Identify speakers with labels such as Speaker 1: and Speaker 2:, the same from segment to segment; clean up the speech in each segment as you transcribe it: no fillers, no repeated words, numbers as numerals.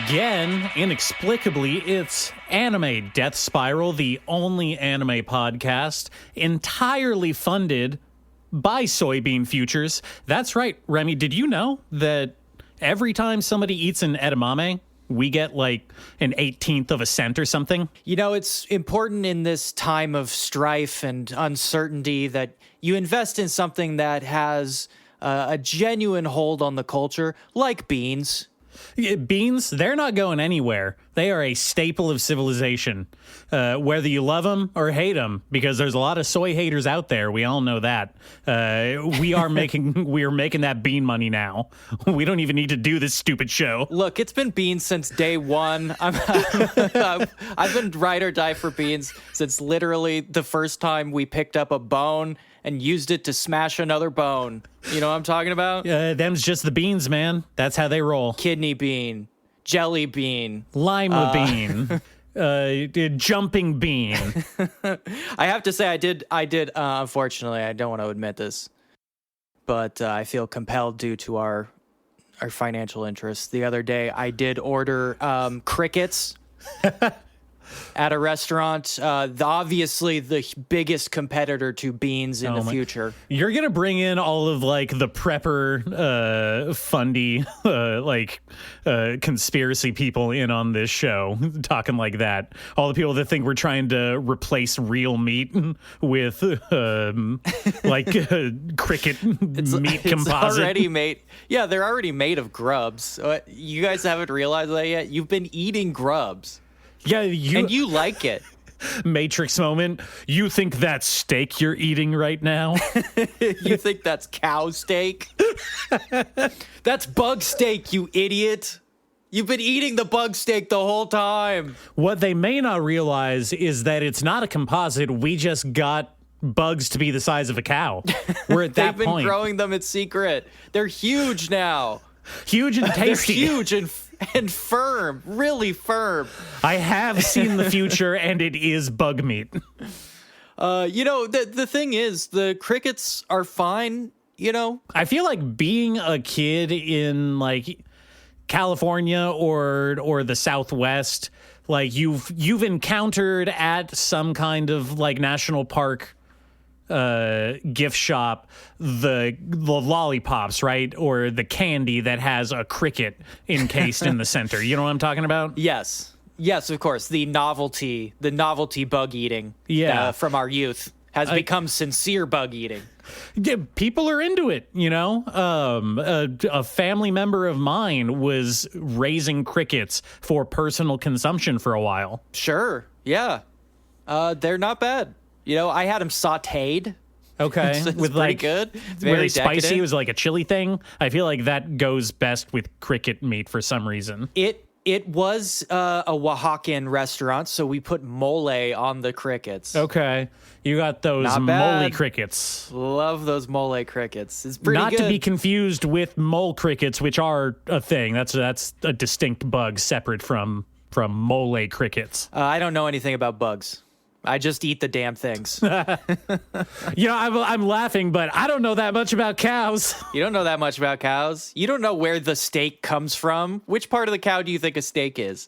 Speaker 1: again, inexplicably, it's Anime Death Spiral, the only anime podcast entirely funded by Soybean Futures. That's right, Remy, did you know that every time somebody eats an edamame, we get like an 18th of a cent or something?
Speaker 2: You know, it's important in this time of strife and uncertainty that you invest in something that has a genuine hold on the culture, like beans.
Speaker 1: Beans, they're not going anywhere. They are a staple of civilization, whether you love them or hate them, because there's a lot of soy haters out there. We all know that. We are making that bean money now. We don't even need to do this stupid show.
Speaker 2: Look, it's been beans since day one. I've been ride or die for beans since literally the first time we picked up a bone and used it to smash another bone. You know what I'm talking about?
Speaker 1: Them's just the beans, man. That's how they roll.
Speaker 2: Kidney bean, jelly bean,
Speaker 1: lima bean, jumping bean.
Speaker 2: I have to say, I did. Unfortunately, I don't want to admit this, but I feel compelled due to our financial interests. The other day, I did order crickets at a restaurant. Obviously, the biggest competitor to beans in the future.
Speaker 1: You're gonna bring in all of like the prepper, fundy, conspiracy people in on this show, talking like that. All the people that think we're trying to replace real meat with cricket meat composite.
Speaker 2: It's already made. Yeah, they're already made of grubs. You guys haven't realized that yet? You've been eating grubs.
Speaker 1: Yeah,
Speaker 2: and you like it.
Speaker 1: Matrix moment. You think that's steak you're eating right now?
Speaker 2: You think that's cow steak? That's bug steak, you idiot. You've been eating the bug steak the whole time.
Speaker 1: What they may not realize is that it's not a composite. We just got bugs to be the size of a cow. We're at that point.
Speaker 2: They've been growing them in secret. They're huge now.
Speaker 1: Huge and tasty.
Speaker 2: They're huge and firm, really firm.
Speaker 1: I have seen the future, and it is bug meat.
Speaker 2: You know, the thing is, the crickets are fine, you know?
Speaker 1: I feel like being a kid in, like, California or the Southwest, like, you've encountered at some kind of, like, national park gift shop the lollipops, right? Or the candy that has a cricket encased in the center. You know what I'm talking about?
Speaker 2: Yes, of course. The novelty bug eating from our youth has become sincere bug eating.
Speaker 1: Yeah, people are into it, you know? A family member of mine was raising crickets for personal consumption for a while.
Speaker 2: Sure, yeah. They're not bad. You know, I had them sautéed.
Speaker 1: Okay,
Speaker 2: it's with pretty good.
Speaker 1: Very spicy. It was like a chili thing. I feel like that goes best with cricket meat for some reason.
Speaker 2: It was a Oaxacan restaurant, so we put mole on the crickets.
Speaker 1: Okay, you got those mole crickets.
Speaker 2: Love those mole crickets. It's pretty good.
Speaker 1: Not to be confused with mole crickets, which are a thing. That's a distinct bug separate from mole crickets.
Speaker 2: I don't know anything about bugs. I just eat the damn things.
Speaker 1: You know, I'm laughing, but I don't know that much about cows.
Speaker 2: You don't know that much about cows? You don't know where the steak comes from? Which part of the cow do you think a steak is?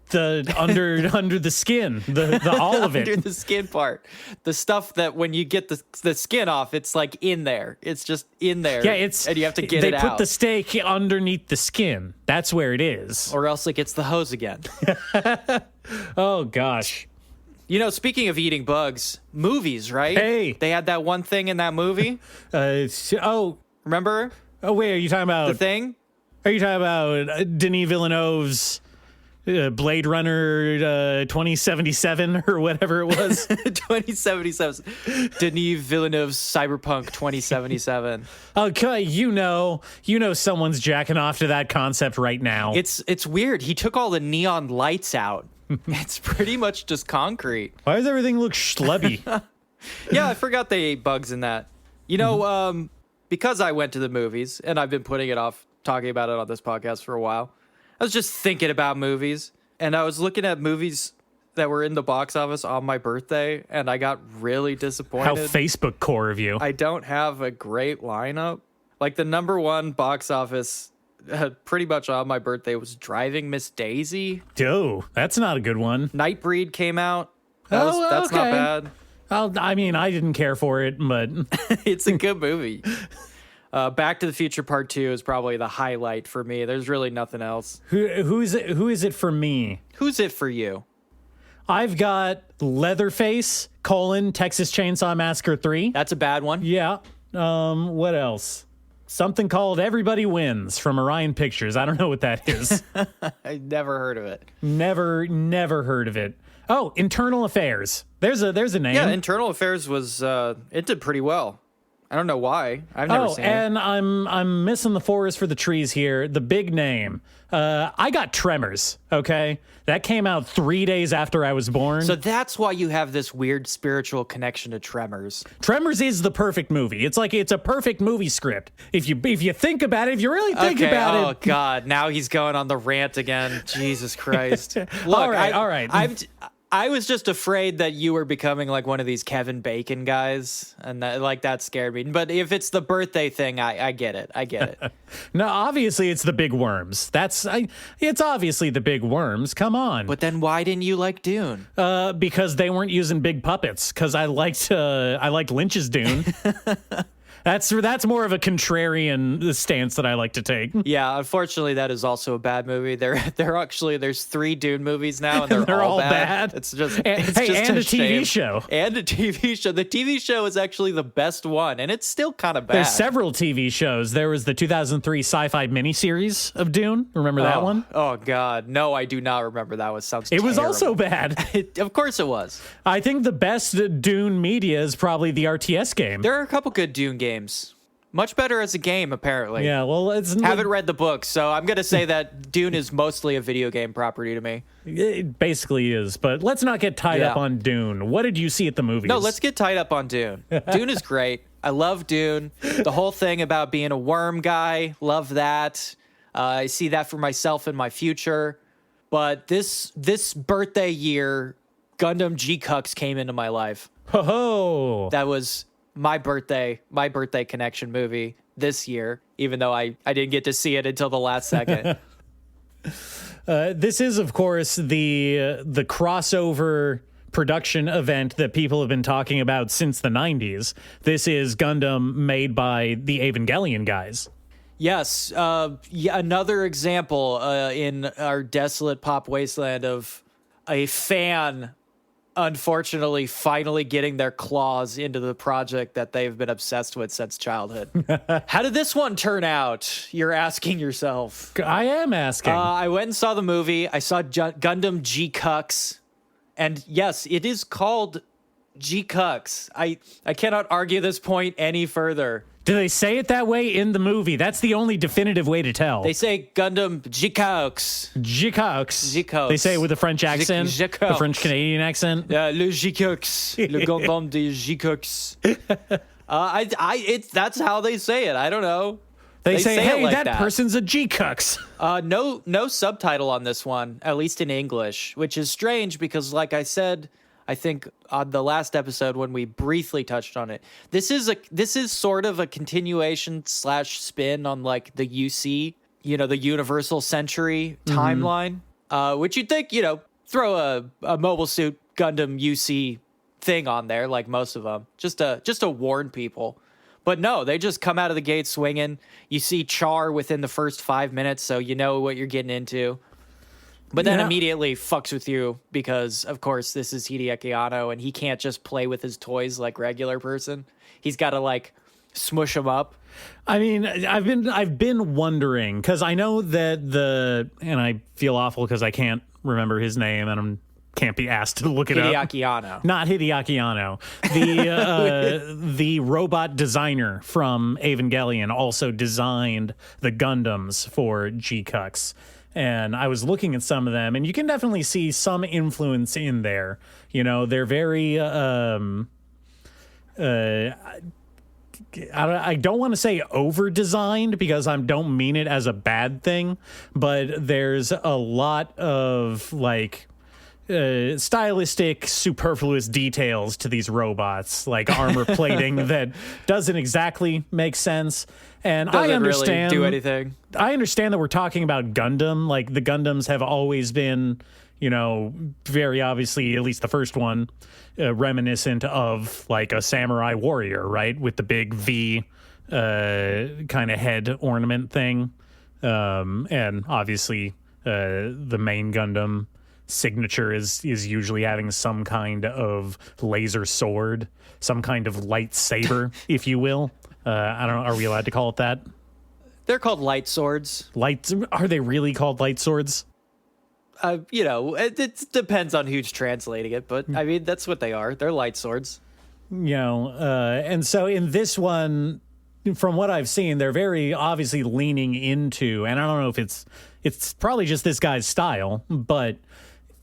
Speaker 1: The under the skin, the all of it.
Speaker 2: Under the skin part. The stuff that when you get the skin off, it's like in there. It's just in there.
Speaker 1: Yeah,
Speaker 2: and you have to get it out.
Speaker 1: They put the steak underneath the skin. That's where it is.
Speaker 2: Or else it gets the hose again.
Speaker 1: Oh, gosh.
Speaker 2: You know, speaking of eating bugs, movies, right?
Speaker 1: Hey.
Speaker 2: They had that one thing in that movie. Remember?
Speaker 1: Oh, wait, are you talking about...
Speaker 2: The Thing?
Speaker 1: Are you talking about Denis Villeneuve's Blade Runner 2077 or whatever it was?
Speaker 2: 2077. Denis Villeneuve's Cyberpunk 2077.
Speaker 1: Okay, you know someone's jacking off to that concept right now.
Speaker 2: It's weird. He took all the neon lights out. It's pretty much just concrete.
Speaker 1: Why does everything look schlubby?
Speaker 2: Yeah, I forgot they ate bugs in that. You know, because I went to the movies, and I've been putting it off talking about it on this podcast for a while, I was just thinking about movies, and I was looking at movies that were in the box office on my birthday, and I got really disappointed.
Speaker 1: How Facebook core of you.
Speaker 2: I don't have a great lineup. Like, the number one box office pretty much on my birthday was Driving Miss Daisy.
Speaker 1: Oh, that's not a good one.
Speaker 2: Nightbreed came out. That's
Speaker 1: okay.
Speaker 2: not bad.
Speaker 1: Well, I mean, I didn't care for it, but
Speaker 2: It's a good movie. Back to the Future Part 2 is probably the highlight for me. There's really nothing else.
Speaker 1: who is it for me?
Speaker 2: Who's it for you?
Speaker 1: I've got Leatherface, Texas Chainsaw Massacre 3.
Speaker 2: That's a bad one.
Speaker 1: Yeah. What else? Something called Everybody Wins from Orion Pictures. I don't know what that is.
Speaker 2: I never heard of it.
Speaker 1: Never heard of it. Oh, Internal Affairs. There's a name.
Speaker 2: Yeah, Internal Affairs was it did pretty well. I don't know why. I've never seen it.
Speaker 1: And I'm missing the forest for the trees here. The big name. I got Tremors. Okay, that came out 3 days after I was born.
Speaker 2: So that's why you have this weird spiritual connection to Tremors.
Speaker 1: Tremors is the perfect movie. It's a perfect movie script. If you think about it, if you really think about it.
Speaker 2: Oh God, now he's going on the rant again. Jesus Christ. Look,
Speaker 1: all right.
Speaker 2: I was just afraid that you were becoming like one of these Kevin Bacon guys, and that scared me. But if it's the birthday thing, I get it. I get it.
Speaker 1: No, obviously it's the big worms. It's obviously the big worms. Come on.
Speaker 2: But then why didn't you like Dune?
Speaker 1: Because they weren't using big puppets. Because I liked Lynch's Dune. That's more of a contrarian stance that I like to take.
Speaker 2: Yeah, unfortunately, that is also a bad movie. There's 3 Dune movies now, and they're all bad. It's just
Speaker 1: and a TV show.
Speaker 2: And a TV show. The TV show is actually the best one, and it's still kind of bad.
Speaker 1: There's several TV shows. There was the 2003 sci-fi miniseries of Dune. Remember that one?
Speaker 2: Oh God, no, I do not remember that one.
Speaker 1: It was also bad.
Speaker 2: Of course, it was.
Speaker 1: I think the best Dune media is probably the RTS game.
Speaker 2: There are a couple good Dune games. Much better as a game, apparently.
Speaker 1: Yeah, well,
Speaker 2: haven't read the book, so I'm going to say that Dune is mostly a video game property to me.
Speaker 1: It basically is, but let's not get tied up on Dune. What did you see at the movies?
Speaker 2: No, let's get tied up on Dune. Dune is great. I love Dune. The whole thing about being a worm guy, love that. I see that for myself in my future. But this birthday year, Gundam GQuuuuuX came into my life.
Speaker 1: Ho-ho!
Speaker 2: That was my birthday connection movie this year, even though I didn't get to see it until the last second.
Speaker 1: This is, of course, the crossover production event that people have been talking about since the 90s. This is Gundam made by the Evangelion guys.
Speaker 2: Yes, another example in our desolate pop wasteland of a fan unfortunately finally getting their claws into the project that they've been obsessed with since childhood. How did this one turn out? You're asking yourself.
Speaker 1: I am asking.
Speaker 2: I went and saw the movie. I saw Gundam GQuuuuuX. And yes, it is called GQuuuuuX. I cannot argue this point any further.
Speaker 1: Do they say it that way in the movie? That's the only definitive way to tell.
Speaker 2: They say Gundam GQuuuuuX.
Speaker 1: GQuuuuuX. They say it with a French accent, the French Canadian accent.
Speaker 2: Le GQuuuuuX, le Gundam de GQuuuuuX. That's how they say it. I don't know.
Speaker 1: They say hey, that person's a GQuuuuuX.
Speaker 2: No subtitle on this one, at least in English, which is strange because, like I said, I think on the last episode when we briefly touched on it, this is sort of a continuation / spin on like the UC, the Universal Century timeline, which you'd think, throw a Mobile Suit Gundam UC thing on there, like most of them, just to warn people. But no, they just come out of the gate swinging. You see Char within the first 5 minutes, so you know what you're getting into. But then immediately fucks with you because, of course, this is Hideaki Anno, and he can't just play with his toys like regular person. He's got to like smush them up.
Speaker 1: I mean, I've been wondering because I know that and I feel awful because I can't remember his name and I can't be asked to look it up.
Speaker 2: Hideaki Anno.
Speaker 1: Not Hideaki Anno. The robot designer from Evangelion also designed the Gundams for GQuuuuuX. And I was looking at some of them, and you can definitely see some influence in there. They're very, I don't want to say over-designed because I don't mean it as a bad thing, but there's a lot of, like, stylistic, superfluous details to these robots, like armor plating that doesn't exactly make sense. And
Speaker 2: Doesn't
Speaker 1: I understand
Speaker 2: really do anything.
Speaker 1: I understand that we're talking about Gundam. Like, the Gundams have always been, very obviously, at least the first one, reminiscent of like a samurai warrior, right? With the big V kind of head ornament thing. And obviously, the main Gundam signature is usually having some kind of laser sword, some kind of lightsaber, if you will. I don't know. Are we allowed to call it that?
Speaker 2: They're called light swords.
Speaker 1: Are they really called light swords?
Speaker 2: It depends on who's translating it, but I mean, that's what they are. They're light swords.
Speaker 1: And so in this one, from what I've seen, they're very obviously leaning into, and I don't know if it's probably just this guy's style, but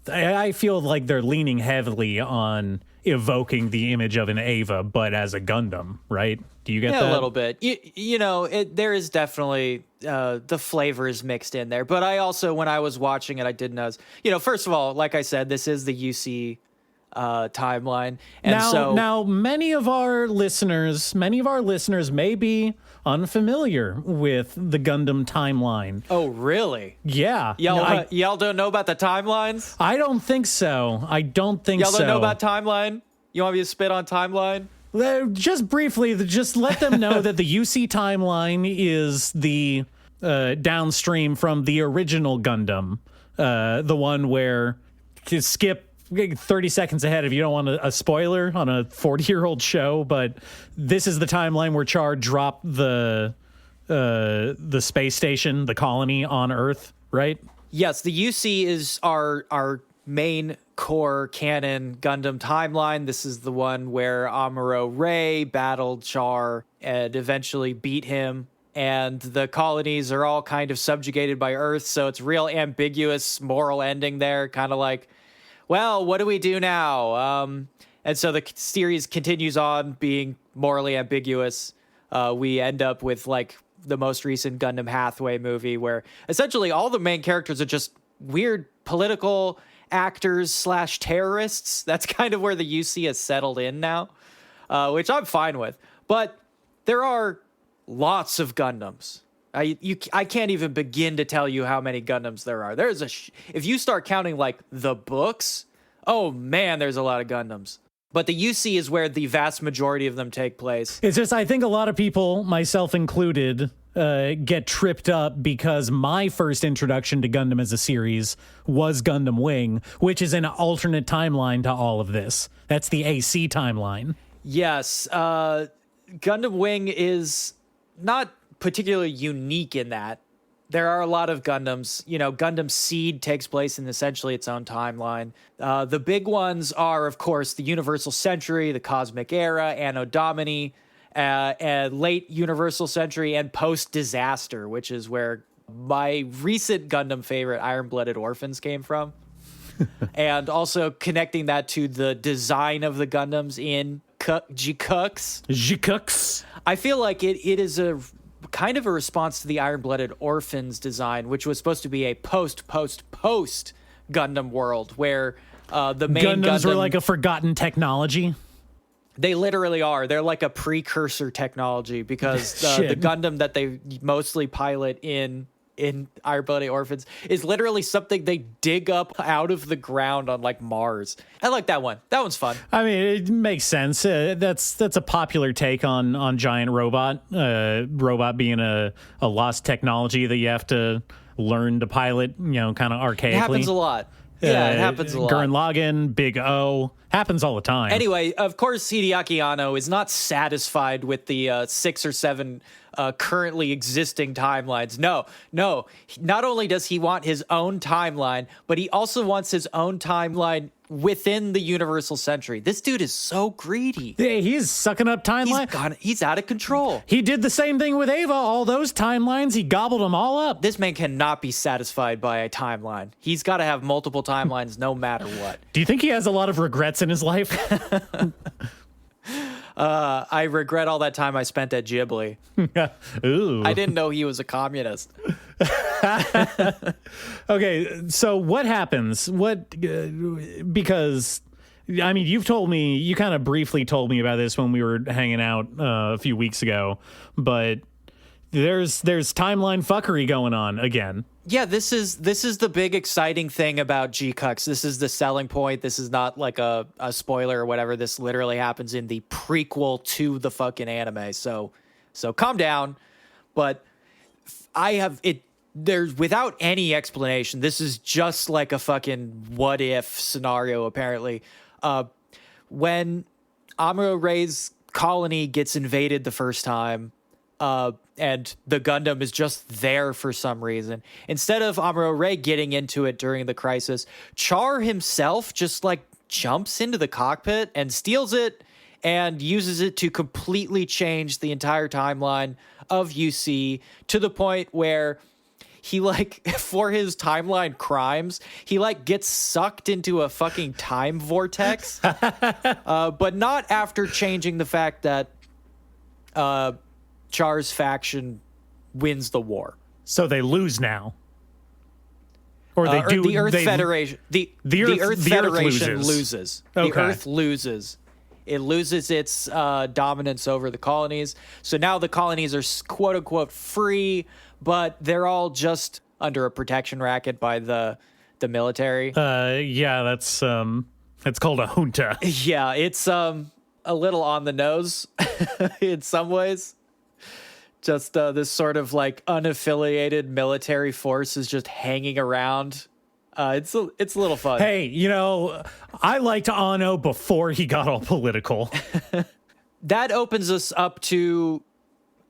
Speaker 1: I feel like they're leaning heavily on evoking the image of an Eva, but as a Gundam, right? Do you get that?
Speaker 2: A little bit. There is definitely the flavors mixed in there. But I also, when I was watching it, I did notice, first of all, like I said, this is the UC timeline. And
Speaker 1: now many of our listeners may be unfamiliar with the Gundam timeline.
Speaker 2: Oh, really?
Speaker 1: Yeah.
Speaker 2: Y'all don't know about the timelines?
Speaker 1: I don't think so.
Speaker 2: Y'all don't know about timeline? You want me to spit on timeline?
Speaker 1: Just briefly, just let them know that the UC timeline is the downstream from the original Gundam, the one where you skip 30 seconds ahead if you don't want a spoiler on a 40-year-old show, but this is the timeline where Char dropped the space station, the colony on Earth, right?
Speaker 2: Yes, the UC is our main core canon Gundam timeline. This is the one where Amuro Ray battled Char and eventually beat him, and the colonies are all kind of subjugated by Earth, so it's real ambiguous moral ending there, kind of like, well, what do we do now? And so the series continues on being morally ambiguous. We end up with like the most recent Gundam Hathaway movie, where essentially all the main characters are just weird political actors / terrorists. That's kind of where the UC has settled in now, which I'm fine with. But there are lots of Gundams. I can't even begin to tell you how many Gundams there are. There's if you start counting like the books, oh man, there's a lot of Gundams. But the UC is where the vast majority of them take place.
Speaker 1: It's just, I think a lot of people, myself included, get tripped up because my first introduction to Gundam as a series was Gundam Wing, which is an alternate timeline to all of this. That's the AC timeline.
Speaker 2: Yes, Gundam Wing is not particularly unique in that. There are a lot of Gundams. Gundam Seed takes place in essentially its own timeline. The big ones are, of course, the Universal Century, the Cosmic Era, Anno Domini, and late Universal Century, and post-disaster, which is where my recent Gundam favorite, Iron-Blooded Orphans, came from. And also connecting that to the design of the Gundams in GQuuuuuX. I feel like it is a kind of a response to the Iron-Blooded Orphans design, which was supposed to be a post Gundam world where the main
Speaker 1: Gundams were like a forgotten technology.
Speaker 2: They literally are. They're like a precursor technology because the Gundam that they mostly pilot in Iron-Blooded Orphans is literally something they dig up out of the ground on like Mars. I like that one. That one's fun.
Speaker 1: I mean, it makes sense. That's a popular take on giant robot. Robot being a lost technology that you have to learn to pilot. Kind of archaically. It
Speaker 2: happens a lot. Yeah, it happens a lot.
Speaker 1: Gurren Lagann, Big O, happens all the time.
Speaker 2: Anyway, of course, Hideaki Anno is not satisfied with the 6 or 7 currently existing timelines. No. Not only does he want his own timeline, but he also wants his own timeline within the Universal Century. This dude is so greedy.
Speaker 1: Yeah, he's sucking up timeline.
Speaker 2: He's out of control.
Speaker 1: He did the same thing with Eva. All those timelines, he gobbled them all up.
Speaker 2: This man cannot be satisfied by a timeline. He's got to have multiple timelines no matter what.
Speaker 1: Do you think he has a lot of regrets in his life?
Speaker 2: I regret all that time I spent at Ghibli.
Speaker 1: Ooh.
Speaker 2: I didn't know he was a communist.
Speaker 1: Okay, so what happens? Because I mean, you kind of briefly told me about this when we were hanging out a few weeks ago, but there's timeline fuckery going on again.
Speaker 2: Yeah, this is the big exciting thing about GQuuuuuX. This is the selling point. This is not like a spoiler or whatever. This literally happens in the prequel to the fucking anime. So calm down. But there's without any explanation. This is just like a fucking what if scenario, apparently. When Amuro Ray's colony gets invaded the first time, and the Gundam is just there for some reason, instead of Amuro Ray getting into it during the crisis, Char himself just like jumps into the cockpit and steals it and uses it to completely change the entire timeline of UC to the point where he, like, for his timeline crimes, he, like, gets sucked into a fucking time vortex. But not after changing the fact that Char's faction wins the war.
Speaker 1: So they lose now. Or they do.
Speaker 2: The Earth Federation. The Earth Federation loses.
Speaker 1: Okay.
Speaker 2: The Earth loses. It loses its dominance over the colonies. So now the colonies are quote unquote free, but they're all just under a protection racket by the military.
Speaker 1: Yeah, that's called a junta.
Speaker 2: Yeah, it's a little on the nose in some ways. Just this sort of like unaffiliated military force is just hanging around. It's a little fun.
Speaker 1: Hey, I liked Anno before he got all political.
Speaker 2: That opens us up to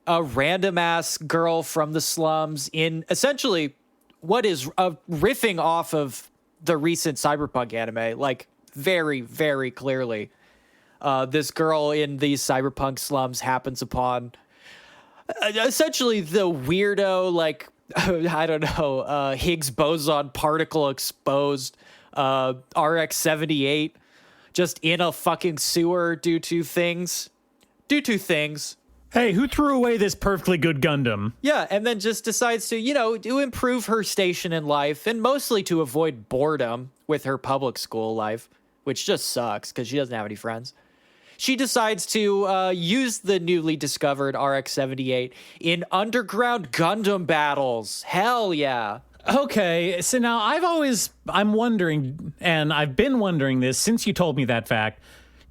Speaker 2: a random ass girl from the slums in essentially what is riffing off of the recent cyberpunk anime, like very, very clearly. This girl in these cyberpunk slums happens upon essentially the weirdo, like, I don't know, Higgs boson particle exposed RX-78 just in a fucking sewer due to things.
Speaker 1: Hey, who threw away this perfectly good Gundam?
Speaker 2: Yeah, and then just decides to improve her station in life and mostly to avoid boredom with her public school life, which just sucks because she doesn't have any friends. She decides to use the newly discovered RX-78 in underground Gundam battles. Hell yeah.
Speaker 1: Okay, so now I'm wondering, and I've been wondering this since you told me that fact.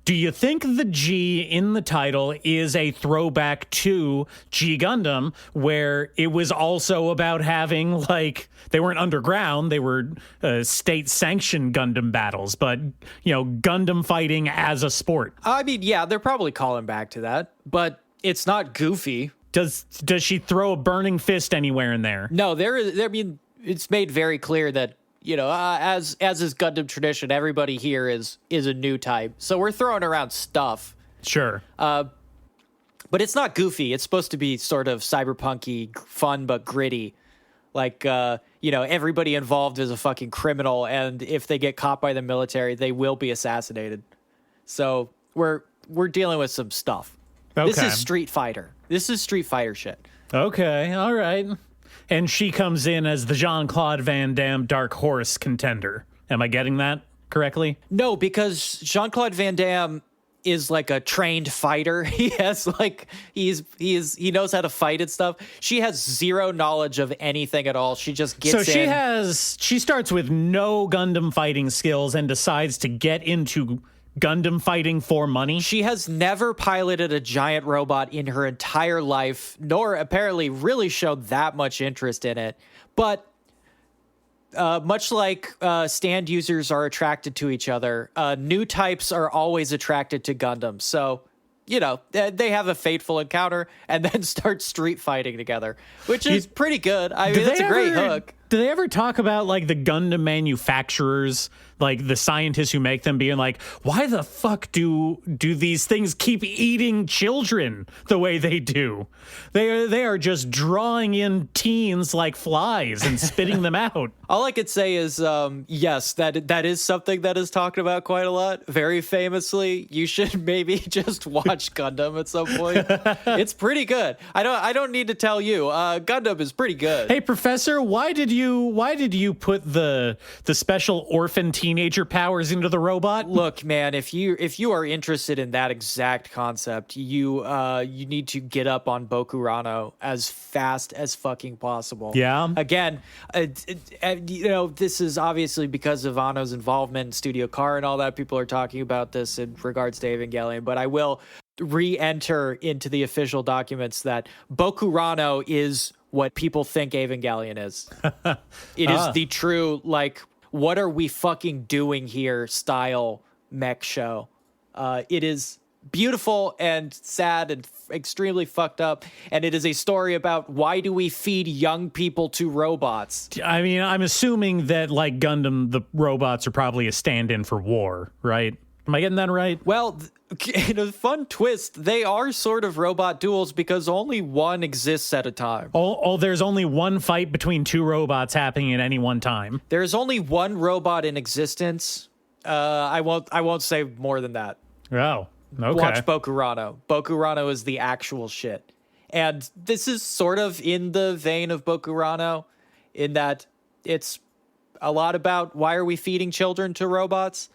Speaker 1: Do you think the G in the title is a throwback to G Gundam, where it was also about having, like, they weren't underground, they were state-sanctioned Gundam battles, but, Gundam fighting as a sport?
Speaker 2: I mean, yeah, they're probably calling back to that, but it's not goofy.
Speaker 1: Does she throw a burning fist anywhere in there?
Speaker 2: No, it's made very clear that, as is Gundam tradition, everybody here is a new type. So we're throwing around stuff.
Speaker 1: Sure.
Speaker 2: But it's not goofy. It's supposed to be sort of cyberpunky, fun, but gritty. Like, everybody involved is a fucking criminal, and if they get caught by the military, they will be assassinated. So we're dealing with some stuff.
Speaker 1: Okay.
Speaker 2: This is Street Fighter. This is Street Fighter shit.
Speaker 1: Okay, all right. And she comes in as the Jean-Claude Van Damme Dark Horse contender. Am I getting that correctly?
Speaker 2: No, because Jean-Claude Van Damme is like a trained fighter. He has like he knows how to fight and stuff. She has zero knowledge of anything at all. She just gets in.
Speaker 1: She starts with no Gundam fighting skills and decides to get into Gundam fighting for money.
Speaker 2: She has never piloted a giant robot in her entire life, nor apparently really showed that much interest in it. But much like stand users are attracted to each other, new types are always attracted to Gundam. So, they have a fateful encounter and then start street fighting together, which is pretty good. I mean, it's a great hook.
Speaker 1: Do they ever talk about like the Gundam manufacturers, like the scientists who make them, being like, why the fuck do these things keep eating children the way they do? They are just drawing in teens like flies and spitting them out.
Speaker 2: All I could say is, yes, that is something that is talked about quite a lot. Very famously, you should maybe just watch Gundam at some point. It's pretty good. I don't need to tell you. Gundam is pretty good.
Speaker 1: Hey, Professor, why did you put the special orphan teenager powers into the robot?
Speaker 2: Look, man, if you are interested in that exact concept, you need to get up on Bokurano as fast as fucking possible.
Speaker 1: Yeah.
Speaker 2: Again, this is obviously because of Anno's involvement in Studio Car and all that. People are talking about this in regards to Evangelion, but I will re-enter into the official documents that Bokurano is what people think Evangelion is. It is the true, like, what are we fucking doing here style mech show. It is beautiful and sad and extremely fucked up, and it is a story about why do we feed young people to robots.
Speaker 1: I mean, I'm assuming that, like Gundam, the robots are probably a stand-in for war, right? Am I getting that right?
Speaker 2: Well, in a fun twist, they are sort of robot duels because only one exists at a time.
Speaker 1: There's only one fight between two robots happening at any one time.
Speaker 2: There's only one robot in existence. I won't say more than that.
Speaker 1: Oh, okay.
Speaker 2: Watch Bokurano. Bokurano is the actual shit. And this is sort of in the vein of Bokurano in that it's a lot about why are we feeding children to robots?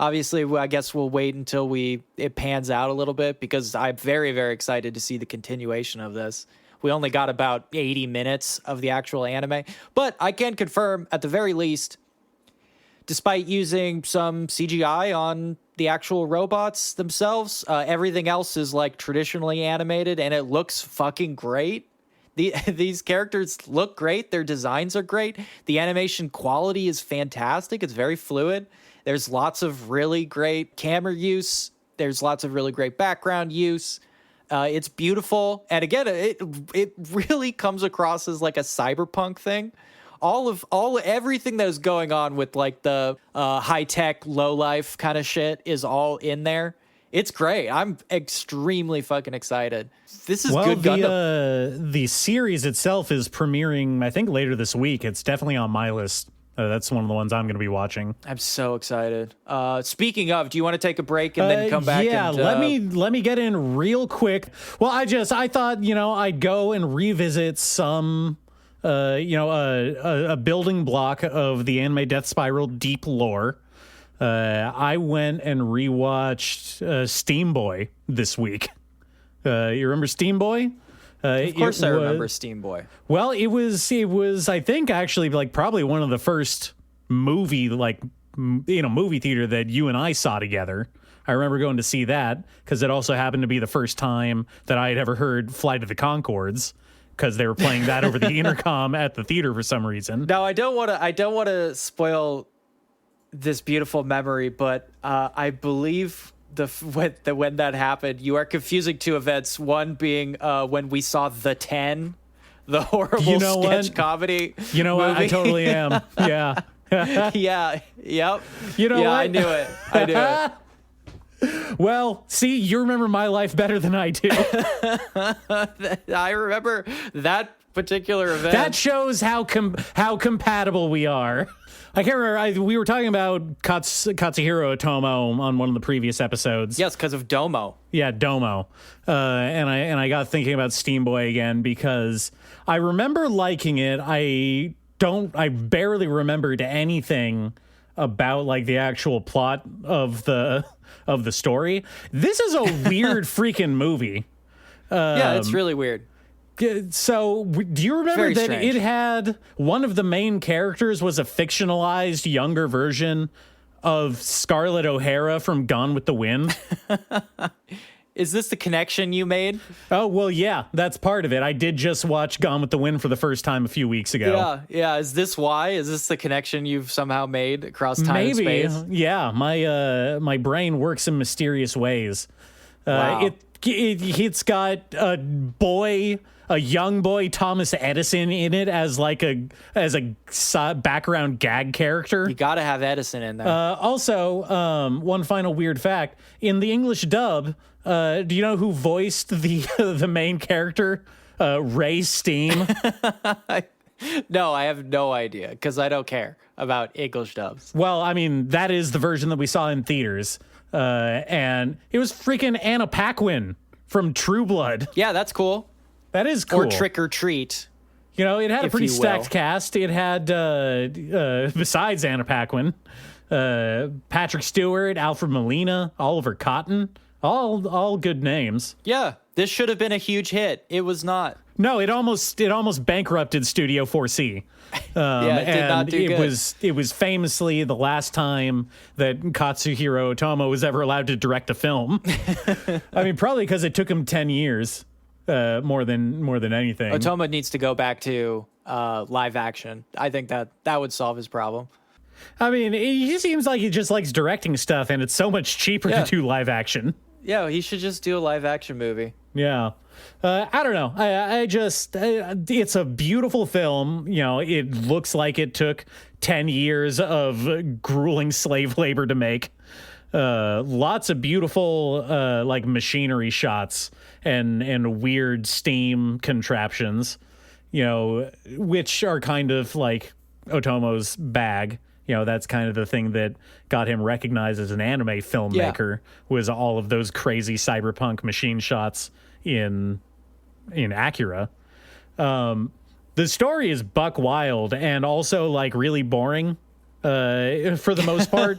Speaker 2: Obviously, I guess we'll wait until it pans out a little bit because I'm very, very excited to see the continuation of this. We only got about 80 minutes of the actual anime, but I can confirm at the very least, despite using some CGI on the actual robots themselves, everything else is like traditionally animated and it looks fucking great. These characters look great. Their designs are great. The animation quality is fantastic. It's very fluid. There's lots of really great camera use. There's lots of really great background use. It's beautiful. And again, it really comes across as like a cyberpunk thing. Everything that is going on with like the high-tech, low-life kind of shit is all in there. It's great. I'm extremely fucking excited. This is good Gundam.
Speaker 1: The series itself is premiering, I think, later this week. It's definitely on my list. That's one of the ones I'm going to be watching.
Speaker 2: I'm so excited. Speaking of, do you want to take a break and then come back?
Speaker 1: Yeah,
Speaker 2: and,
Speaker 1: let me get in real quick. Well, I thought, I'd go and revisit some, a building block of the anime Death Spiral deep lore. I went and rewatched Steam Boy this week. You remember Steam Boy?
Speaker 2: Of course I remember Steam Boy.
Speaker 1: Well, it was I think actually like probably one of the first movie theater that you and I saw together. I remember going to see that because it also happened to be the first time that I had ever heard Flight of the Conchords because they were playing that over the intercom at the theater for some reason.
Speaker 2: Now, I don't want to spoil this beautiful memory, but I believe when that happened, you are confusing two events. One being when we saw The 10, the horrible sketch comedy.
Speaker 1: You know
Speaker 2: movie.
Speaker 1: What? I totally am. Yeah.
Speaker 2: Yeah. Yep.
Speaker 1: You know what?
Speaker 2: I knew it. I knew it.
Speaker 1: Well, see, you remember my life better than I do.
Speaker 2: I remember that particular event.
Speaker 1: That shows how compatible we are. I can't remember. We were talking about Katsuhiro Otomo on one of the previous episodes.
Speaker 2: Yes, because of Domo.
Speaker 1: Yeah, Domo. And I got thinking about Steam Boy again because I remember liking it. I barely remembered anything about like the actual plot of the story. This is a weird freaking movie.
Speaker 2: Yeah, it's really weird.
Speaker 1: So, do you remember that
Speaker 2: strange.
Speaker 1: it had one of the main characters was a fictionalized younger version of Scarlett O'Hara from Gone with the Wind?
Speaker 2: Is this the connection you made?
Speaker 1: Oh, well, yeah, that's part of it. I did just watch Gone with the Wind for the first time a few weeks ago.
Speaker 2: Yeah. Is this why? Is this the connection you've somehow made across time and space?
Speaker 1: Yeah. My brain works in mysterious ways.
Speaker 2: Wow.
Speaker 1: It's got a young boy Thomas Edison in it as a background gag character.
Speaker 2: You got to have Edison in there.
Speaker 1: Also, one final weird fact in the English dub. Do you know who voiced the main character, Ray Steam?
Speaker 2: No, I have no idea because I don't care about English dubs.
Speaker 1: Well, I mean, that is the version that we saw in theaters. And it was freaking Anna Paquin from True Blood.
Speaker 2: Yeah, that's cool.
Speaker 1: That is cool.
Speaker 2: Or Trick or Treat.
Speaker 1: You know, it had a pretty
Speaker 2: you
Speaker 1: stacked
Speaker 2: will.
Speaker 1: cast. It had, besides Anna Paquin, Patrick Stewart, Alfred Molina, Oliver Cotton, all good names.
Speaker 2: Yeah, this should have been a huge hit. It was not.
Speaker 1: No, it almost bankrupted Studio 4C.
Speaker 2: Yeah, it did not do good.
Speaker 1: It was famously the last time that Katsuhiro Otomo was ever allowed to direct a film. I mean, probably because it took him 10 years, more than anything.
Speaker 2: Otomo needs to go back to live action. I think that would solve his problem.
Speaker 1: I mean, he seems like he just likes directing stuff, and it's so much cheaper to do live action.
Speaker 2: Yeah, he should just do a live action movie.
Speaker 1: Yeah. I don't know. I just, it's a beautiful film. You know, it looks like it took 10 years of grueling slave labor to make. Lots of beautiful, like machinery shots and weird steam contraptions, you know, which are kind of like Otomo's bag. You know, that's kind of the thing that got him recognized as an anime filmmaker, was all of those crazy cyberpunk machine shots in Acura. The story is buck wild and also like really boring for the most part.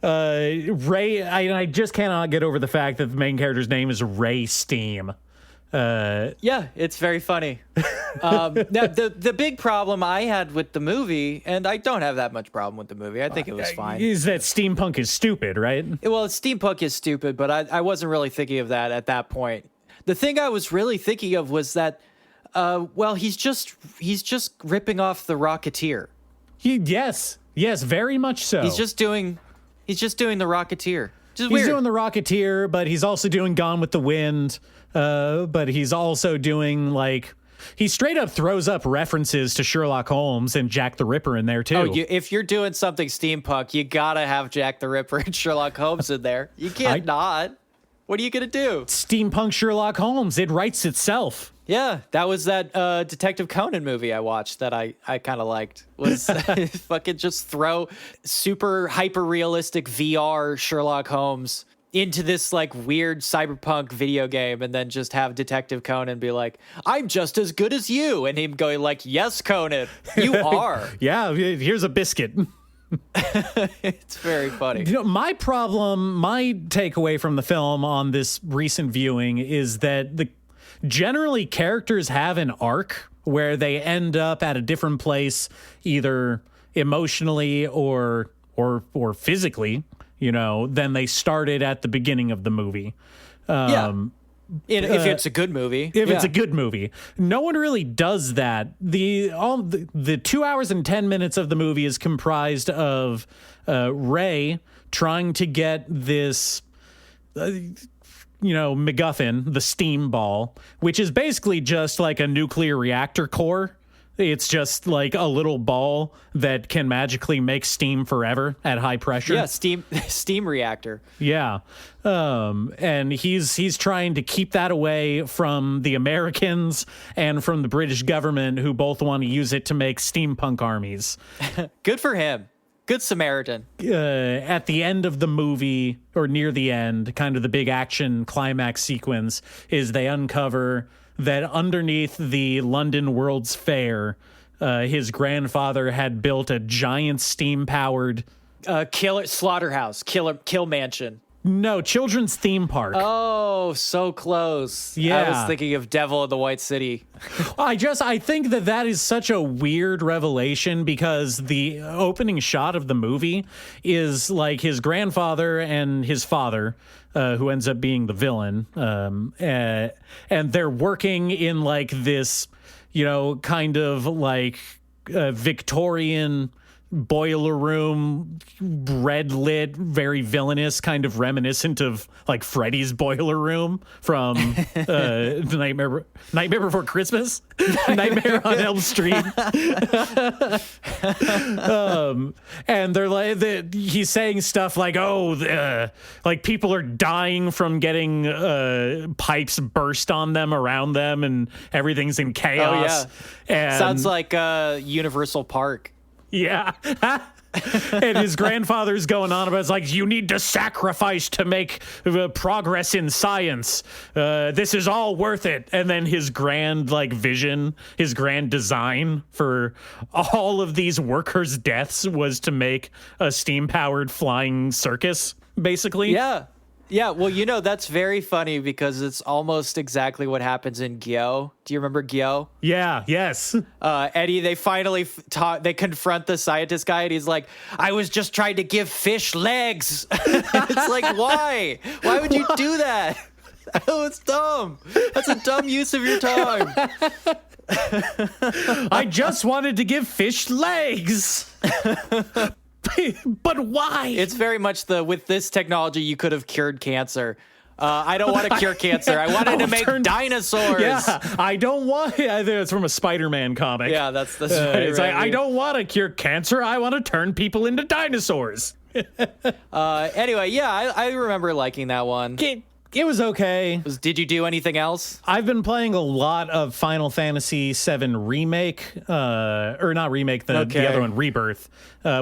Speaker 1: Ray, I just cannot get over the fact that the main character's name is Ray Steam.
Speaker 2: Yeah, it's very funny. Now, the big problem I had with the movie, and I don't have that much problem with the movie. I think it was fine.
Speaker 1: Is that steampunk is stupid, right?
Speaker 2: Well, steampunk is stupid, but I wasn't really thinking of that at that point. The thing I was really thinking of was that, well, he's just ripping off the Rocketeer.
Speaker 1: Yes, very much so.
Speaker 2: He's just doing the Rocketeer.
Speaker 1: He's
Speaker 2: weird.
Speaker 1: doing the Rocketeer, but he's also doing Gone with the Wind. But he's also doing like he straight up throws up references to Sherlock Holmes and Jack the Ripper in there too.
Speaker 2: Oh, if you're doing something steampunk, you gotta have Jack the Ripper and Sherlock Holmes in there. You can't not. What are you gonna do?
Speaker 1: Steampunk Sherlock Holmes. It writes itself.
Speaker 2: Yeah, that was that Detective Conan movie I watched that I kind of liked. Was fucking just throw super hyper realistic VR Sherlock Holmes into this like weird cyberpunk video game and then just have Detective Conan be like, I'm just as good as you, and him going like, yes, Conan, you are.
Speaker 1: Yeah, here's a biscuit.
Speaker 2: It's very funny.
Speaker 1: You know, my takeaway from the film on this recent viewing is that generally characters have an arc where they end up at a different place, either emotionally or physically, you know, than they started at the beginning of the movie.
Speaker 2: If it's a good movie.
Speaker 1: If it's a good movie. No one really does that. The 2 hours and 10 minutes of the movie is comprised of Ray trying to get this MacGuffin, the steam ball, which is basically just like a nuclear reactor core. It's just like a little ball that can magically make steam forever at high pressure.
Speaker 2: Yeah, steam reactor.
Speaker 1: Yeah. And he's trying to keep that away from the Americans and from the British government, who both want to use it to make steampunk armies.
Speaker 2: Good for him. Good Samaritan.
Speaker 1: At the end of the movie, or near the end, kind of the big action climax sequence, is they uncover that underneath the London World's Fair, his grandfather had built a giant steam-powered
Speaker 2: kill mansion.
Speaker 1: No, children's theme park.
Speaker 2: Oh, so close.
Speaker 1: Yeah.
Speaker 2: I was thinking of Devil in the White City.
Speaker 1: I think that is such a weird revelation, because the opening shot of the movie is like his grandfather and his father, who ends up being the villain. And they're working in like this, kind of like Victorian boiler room, red lit, very villainous, kind of reminiscent of like Freddy's boiler room from Nightmare Before Christmas, Nightmare on Elm Street. And they're like, he's saying stuff like, like people are dying from getting pipes burst on them around them, and everything's in chaos.
Speaker 2: Oh yeah, sounds like Universal Park.
Speaker 1: Yeah. And his grandfather's going on about, it's like, you need to sacrifice to make progress in science. This is all worth it. And then his grand vision, his grand design for all of these workers' deaths was to make a steam-powered flying circus, basically.
Speaker 2: Yeah. Yeah, well, that's very funny because it's almost exactly what happens in Gyo. Do you remember Gyo?
Speaker 1: Yeah, yes.
Speaker 2: Eddie, they finally they confront the scientist guy, and he's like, I was just trying to give fish legs. It's like, why? Why would you do that? Oh, it's dumb. That's a dumb use of your time.
Speaker 1: I just wanted to give fish legs. But why?
Speaker 2: It's very much with this technology, you could have cured cancer. I don't want to cure cancer. I wanted to make dinosaurs.
Speaker 1: Yeah, I don't want. I think it's from a Spider-Man comic.
Speaker 2: Yeah, that's the
Speaker 1: Spider-Man. It's like, I don't want to cure cancer. I want to turn people into dinosaurs.
Speaker 2: Anyway, yeah, I remember liking that one.
Speaker 1: It was okay.
Speaker 2: Did you do anything else?
Speaker 1: I've been playing a lot of Final Fantasy VII Remake, or not Remake, the other one, Rebirth,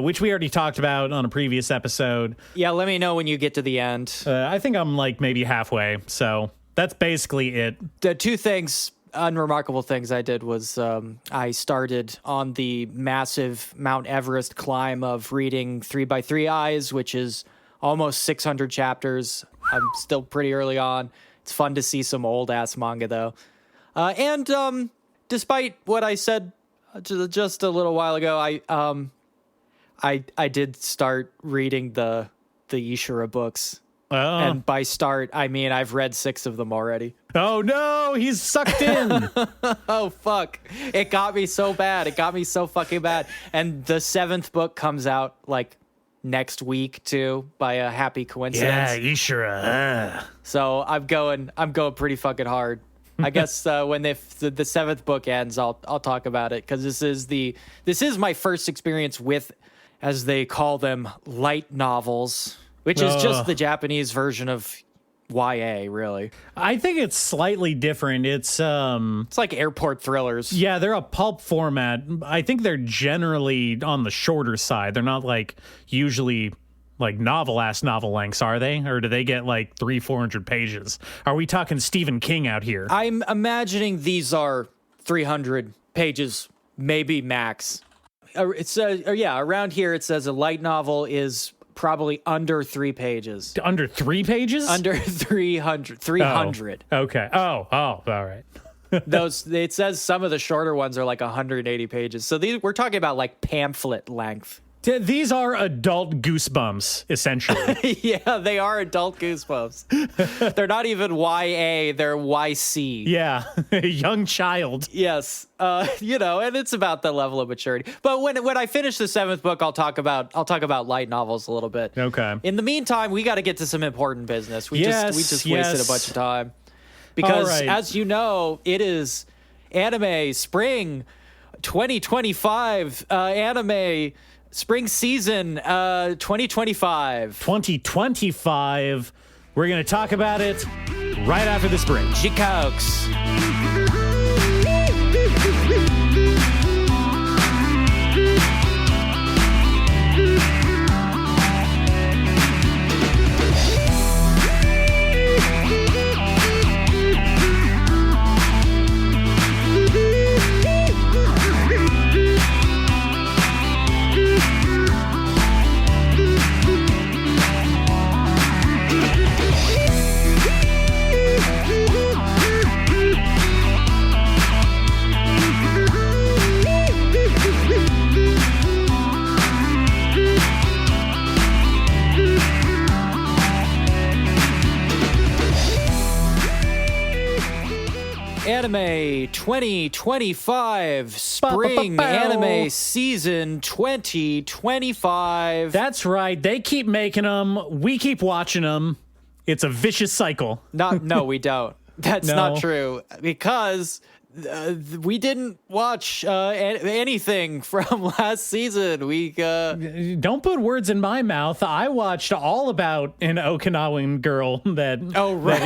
Speaker 1: which we already talked about on a previous episode.
Speaker 2: Yeah, let me know when you get to the end.
Speaker 1: I think I'm maybe halfway, so that's basically it.
Speaker 2: The two unremarkable things I did was I started on the massive Mount Everest climb of reading 3x3 Eyes, which is almost 600 chapters. I'm still pretty early on. It's fun to see some old ass manga though. And despite what I said just a little while ago, I did start reading the Ishura books.
Speaker 1: Oh.
Speaker 2: And by start, I mean I've read 6 of them already.
Speaker 1: Oh no, he's sucked in.
Speaker 2: Oh fuck. It got me so bad. It got me so fucking bad. And the 7th book comes out next week too, by a happy coincidence.
Speaker 1: Yeah, Ishura.
Speaker 2: So I'm going pretty fucking hard. I guess when the 7th book ends, I'll talk about it, because this is my first experience with, as they call them, light novels, which is just the Japanese version of YA, really.
Speaker 1: I think it's slightly different. It's
Speaker 2: like airport thrillers.
Speaker 1: Yeah, they're a pulp format. I think they're generally on the shorter side. They're not usually novel lengths, are they? Or do they get 300-400 pages? Are we talking Stephen King out here?
Speaker 2: I'm imagining these are 300 pages, maybe max. Around here it says a light novel is probably under 3 pages.
Speaker 1: Under 3 pages?
Speaker 2: Under 300. 300.
Speaker 1: Oh, okay. Oh, all right.
Speaker 2: It says some of the shorter ones are 180 pages. So we're talking about pamphlet length.
Speaker 1: These are adult Goosebumps, essentially.
Speaker 2: Yeah, they are adult Goosebumps. They're not even YA, they're YC.
Speaker 1: Yeah, young child.
Speaker 2: Yes, and it's about the level of maturity. But when I finish the 7th book, I'll talk about light novels a little bit.
Speaker 1: Okay.
Speaker 2: In the meantime, we got to get to some important business. We just wasted a bunch of time because, as you know, it is Anime Spring 2025. Anime Spring Season 2025.
Speaker 1: 2025. We're going to talk about it right after this break.
Speaker 2: GQuuuuuuX. Anime 2025 Spring Anime Season 2025.
Speaker 1: That's right. They keep making them. We keep watching them. It's a vicious cycle.
Speaker 2: No, we don't. That's not true. Because we didn't watch anything from last season. We
Speaker 1: don't put words in my mouth. I watched all about an Okinawan girl that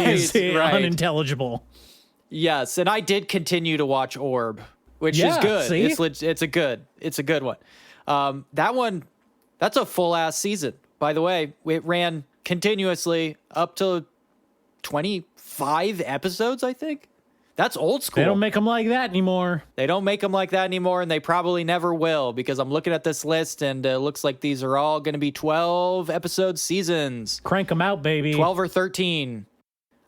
Speaker 1: is unintelligible.
Speaker 2: Yes, and I did continue to watch Orb, which is good.
Speaker 1: See?
Speaker 2: It's a good one. That's a full ass season. By the way, it ran continuously up to 25 episodes, I think. That's old school.
Speaker 1: They don't make them like that anymore.
Speaker 2: And they probably never will, because I'm looking at this list and it looks like these are all going to be 12 episode seasons.
Speaker 1: Crank them out, baby.
Speaker 2: 12 or 13.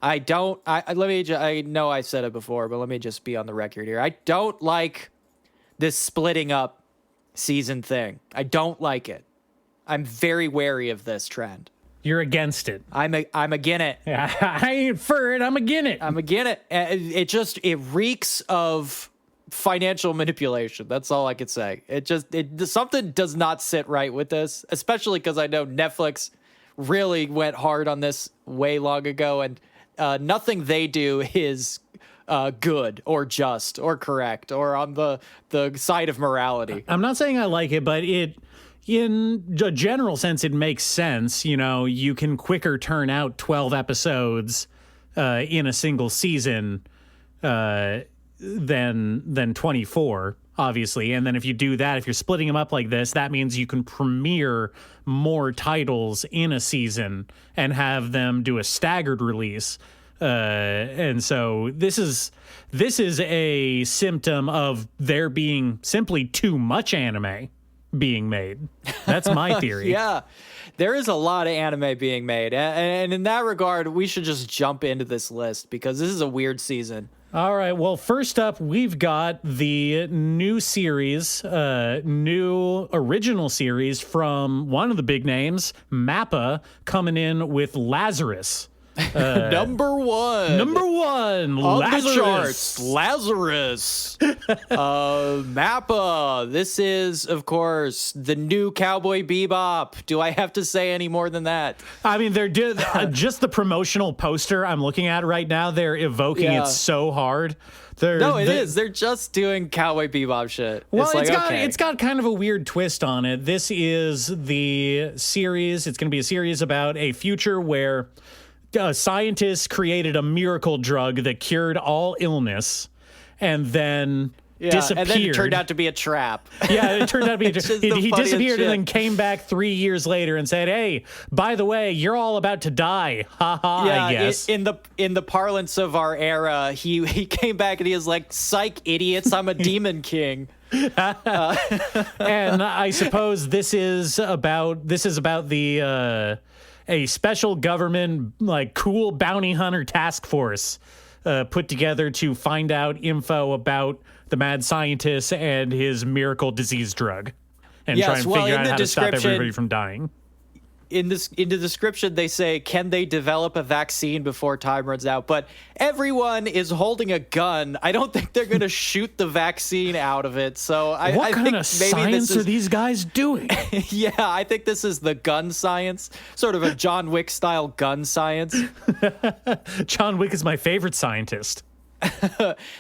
Speaker 2: I know I said it before, but let me just be on the record here. I don't like this splitting up season thing. I don't like it. I'm very wary of this trend.
Speaker 1: You're against it.
Speaker 2: I'm against it.
Speaker 1: I ain't for it. I'm against it.
Speaker 2: I'm against it. It reeks of financial manipulation. That's all I could say. Something does not sit right with this, especially because I know Netflix really went hard on this way long ago, and nothing they do is good or just or correct or on the side of morality.
Speaker 1: I'm not saying I like it, but in a general sense, it makes sense. You know, you can quicker turn out 12 episodes in a single season than 24, obviously. And then if you do that, if you're splitting them up like this, that means you can premiere more titles in a season and have them do a staggered release. And so this is a symptom of there being simply too much anime being made. That's my theory.
Speaker 2: Yeah, there is a lot of anime being made, and in that regard, we should just jump into this list because this is a weird season.
Speaker 1: All right, well, first up, we've got the new original series from one of the big names, MAPPA, coming in with Lazarus.
Speaker 2: Number one
Speaker 1: on
Speaker 2: Lazarus. The charts, Lazarus. Mappa. This is, of course, the new Cowboy Bebop. Do I have to say any more than that?
Speaker 1: I mean, they're just the promotional poster I'm looking at right now. They're evoking it so hard.
Speaker 2: It is. They're just doing Cowboy Bebop shit.
Speaker 1: Well, it's got kind of a weird twist on it. This is the series. It's going to be a series about a future where scientists created a miracle drug that cured all illness and then disappeared.
Speaker 2: And then it turned out to be a trap.
Speaker 1: Yeah, it turned out to be a trap. He disappeared and then came back 3 years later and said, hey, by the way, you're all about to die. Ha ha, I guess.
Speaker 2: In the parlance of our era, he came back and he was like, psych, idiots, I'm a demon king.
Speaker 1: And I suppose this is about the a special government, like, cool bounty hunter task force put together to find out info about the mad scientist and his miracle disease drug and try and figure out how to stop everybody from dying.
Speaker 2: In the description, they say, can they develop a vaccine before time runs out? But everyone is holding a gun. I don't think they're going to shoot the vaccine out of it. So
Speaker 1: what kind of science are these guys doing?
Speaker 2: Yeah, I think this is the gun science, sort of a John Wick style gun science.
Speaker 1: John Wick is my favorite scientist.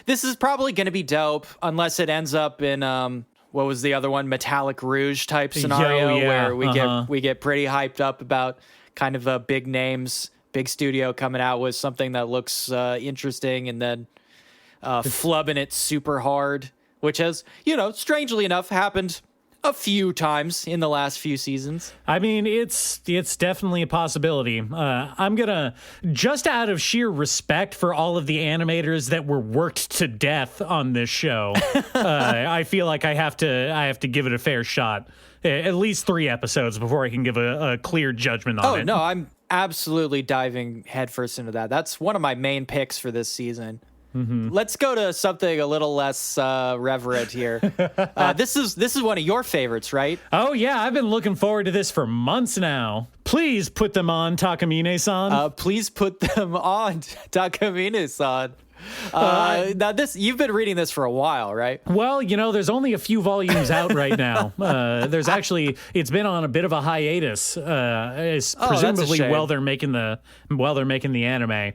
Speaker 2: This is probably going to be dope unless it ends up in what was the other one? Metallic Rouge type scenario where we get pretty hyped up about kind of big names, big studio coming out with something that looks interesting and then flubbing it super hard, which has, strangely enough, happened a few times in the last few seasons.
Speaker 1: I mean, it's definitely a possibility. I'm gonna, just out of sheer respect for all of the animators that were worked to death on this show, I feel like I have to give it a fair shot. At least 3 episodes before I can give a clear judgment on it.
Speaker 2: Oh no, I'm absolutely diving headfirst into that. That's one of my main picks for this season. Mm-hmm. Let's go to something a little less reverent here. This is one of your favorites, right?
Speaker 1: Oh yeah, I've been looking forward to this for months now. Please put them on, Takamine-san.
Speaker 2: Please put them on, Takamine-san. Now you've been reading this for a while, right?
Speaker 1: Well, there's only a few volumes out right now. It's been on a bit of a hiatus, presumably while they're making the anime.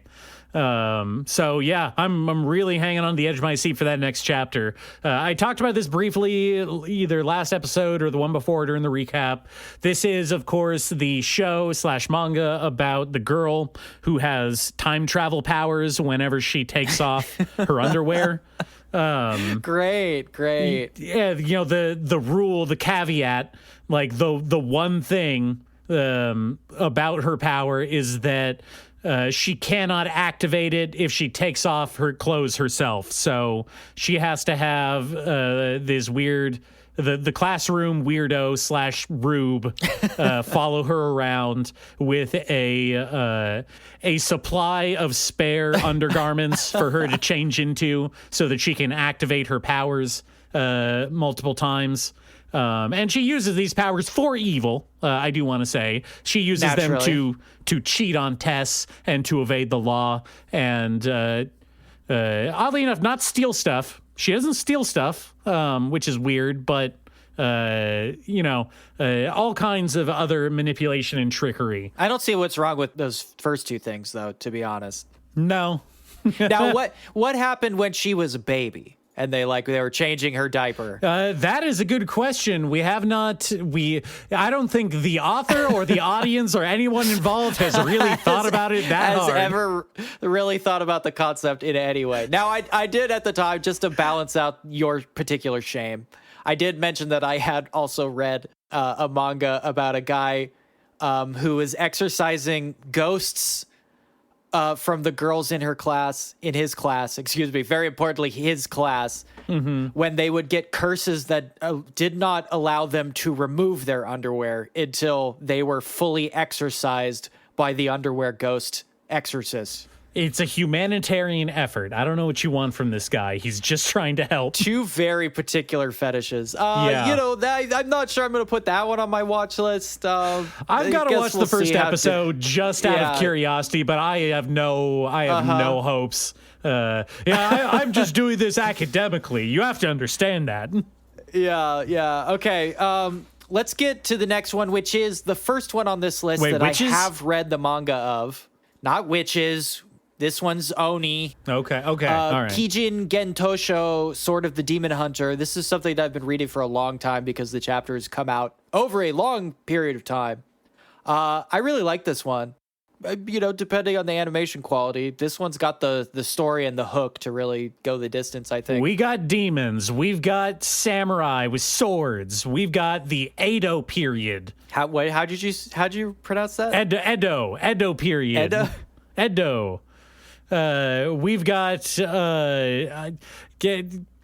Speaker 1: So yeah, I'm really hanging on the edge of my seat for that next chapter. I talked about this briefly either last episode or the one before during the recap. This is, of course, the show/manga about the girl who has time travel powers whenever she takes off her underwear.
Speaker 2: Great.
Speaker 1: Yeah, the rule, the caveat, like the one thing about her power is that she cannot activate it if she takes off her clothes herself. So she has to have this weird, the classroom weirdo / rube follow her around with a supply of spare undergarments for her to change into so that she can activate her powers multiple times. And she uses these powers for evil, I do want to say. She uses them to cheat on tests and to evade the law and, oddly enough, not steal stuff. She doesn't steal stuff, which is weird, but, all kinds of other manipulation and trickery.
Speaker 2: I don't see what's wrong with those first two things, though, to be honest.
Speaker 1: No.
Speaker 2: Now, what happened when she was a baby? And they were changing her diaper.
Speaker 1: That is a good question. I don't think the author or the audience or anyone involved has really thought about it that hard.
Speaker 2: Has ever really thought about the concept in any way. Now, I did at the time, just to balance out your particular shame, I did mention that I had also read a manga about a guy who was exorcising ghosts from the girls in his class, very importantly, his class, when they would get curses that did not allow them to remove their underwear until they were fully exorcised by the underwear ghost exorcist.
Speaker 1: It's a humanitarian effort. I don't know what you want from this guy. He's just trying to help.
Speaker 2: Two very particular fetishes. I'm not sure I'm going to put that one on my watch list. I've
Speaker 1: got to watch the first episode just out of curiosity, but I have no hopes. I'm just doing this academically. You have to understand that.
Speaker 2: Yeah. Okay. Let's get to the next one, which is the first one on this list that Witches? I have read the manga of. Not Witches. This one's Oni.
Speaker 1: Okay. All right.
Speaker 2: Kijin Gentoushou, Sword of the Demon Hunter. This is something that I've been reading for a long time because the chapters come out over a long period of time. I really like this one. Depending on the animation quality, this one's got the story and the hook to really go the distance, I think.
Speaker 1: We got demons. We've got samurai with swords. We've got the Edo period.
Speaker 2: How'd you pronounce that?
Speaker 1: Edo period. Edo. We've got I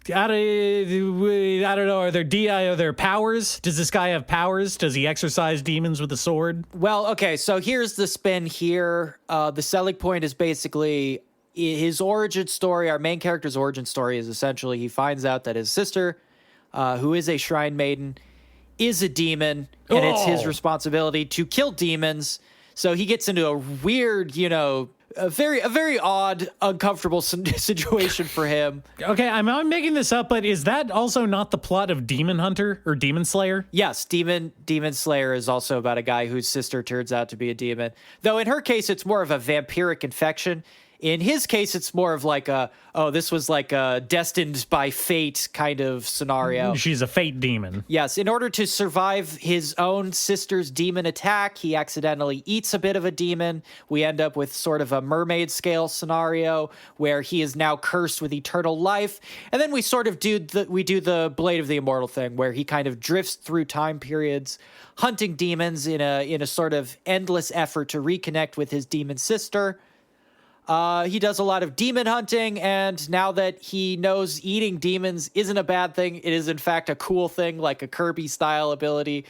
Speaker 1: don't know. Are there powers? Does this guy have powers? Does he exorcise demons with a sword?
Speaker 2: Well, okay. So here's the spin here. The selling point is basically his origin story. Our main character's origin story is essentially he finds out that his sister, who is a shrine maiden, is a demon, and it's his responsibility to kill demons. So he gets into a weird, a very odd, uncomfortable situation for him.
Speaker 1: Okay, I'm making this up, but is that also not the plot of Demon Hunter or Demon Slayer?
Speaker 2: Yes, Demon Slayer is also about a guy whose sister turns out to be a demon. Though in her case, it's more of a vampiric infection. In his case, it's more of this was like a destined by fate kind of scenario.
Speaker 1: She's a fate demon.
Speaker 2: Yes. In order to survive his own sister's demon attack, he accidentally eats a bit of a demon. We end up with sort of a mermaid scale scenario where he is now cursed with eternal life. And then we sort of do the Blade of the Immortal thing where he kind of drifts through time periods, hunting demons in a sort of endless effort to reconnect with his demon sister. He does a lot of demon hunting, and now that he knows eating demons isn't a bad thing, it is in fact a cool thing, like a Kirby-style ability,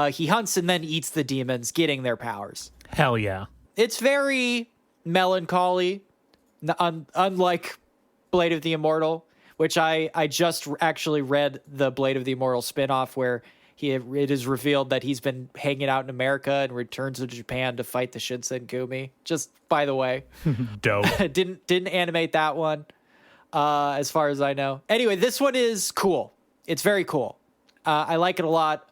Speaker 2: he hunts and then eats the demons, getting their powers.
Speaker 1: Hell yeah.
Speaker 2: It's very melancholy, unlike Blade of the Immortal, which I just actually read the Blade of the Immortal spinoff where it is revealed that he's been hanging out in America and returns to Japan to fight the Shinsenkumi. Just by the way.
Speaker 1: Dope.
Speaker 2: Didn't animate that one. as far as I know. Anyway, this one is cool. It's very cool. I like it a lot.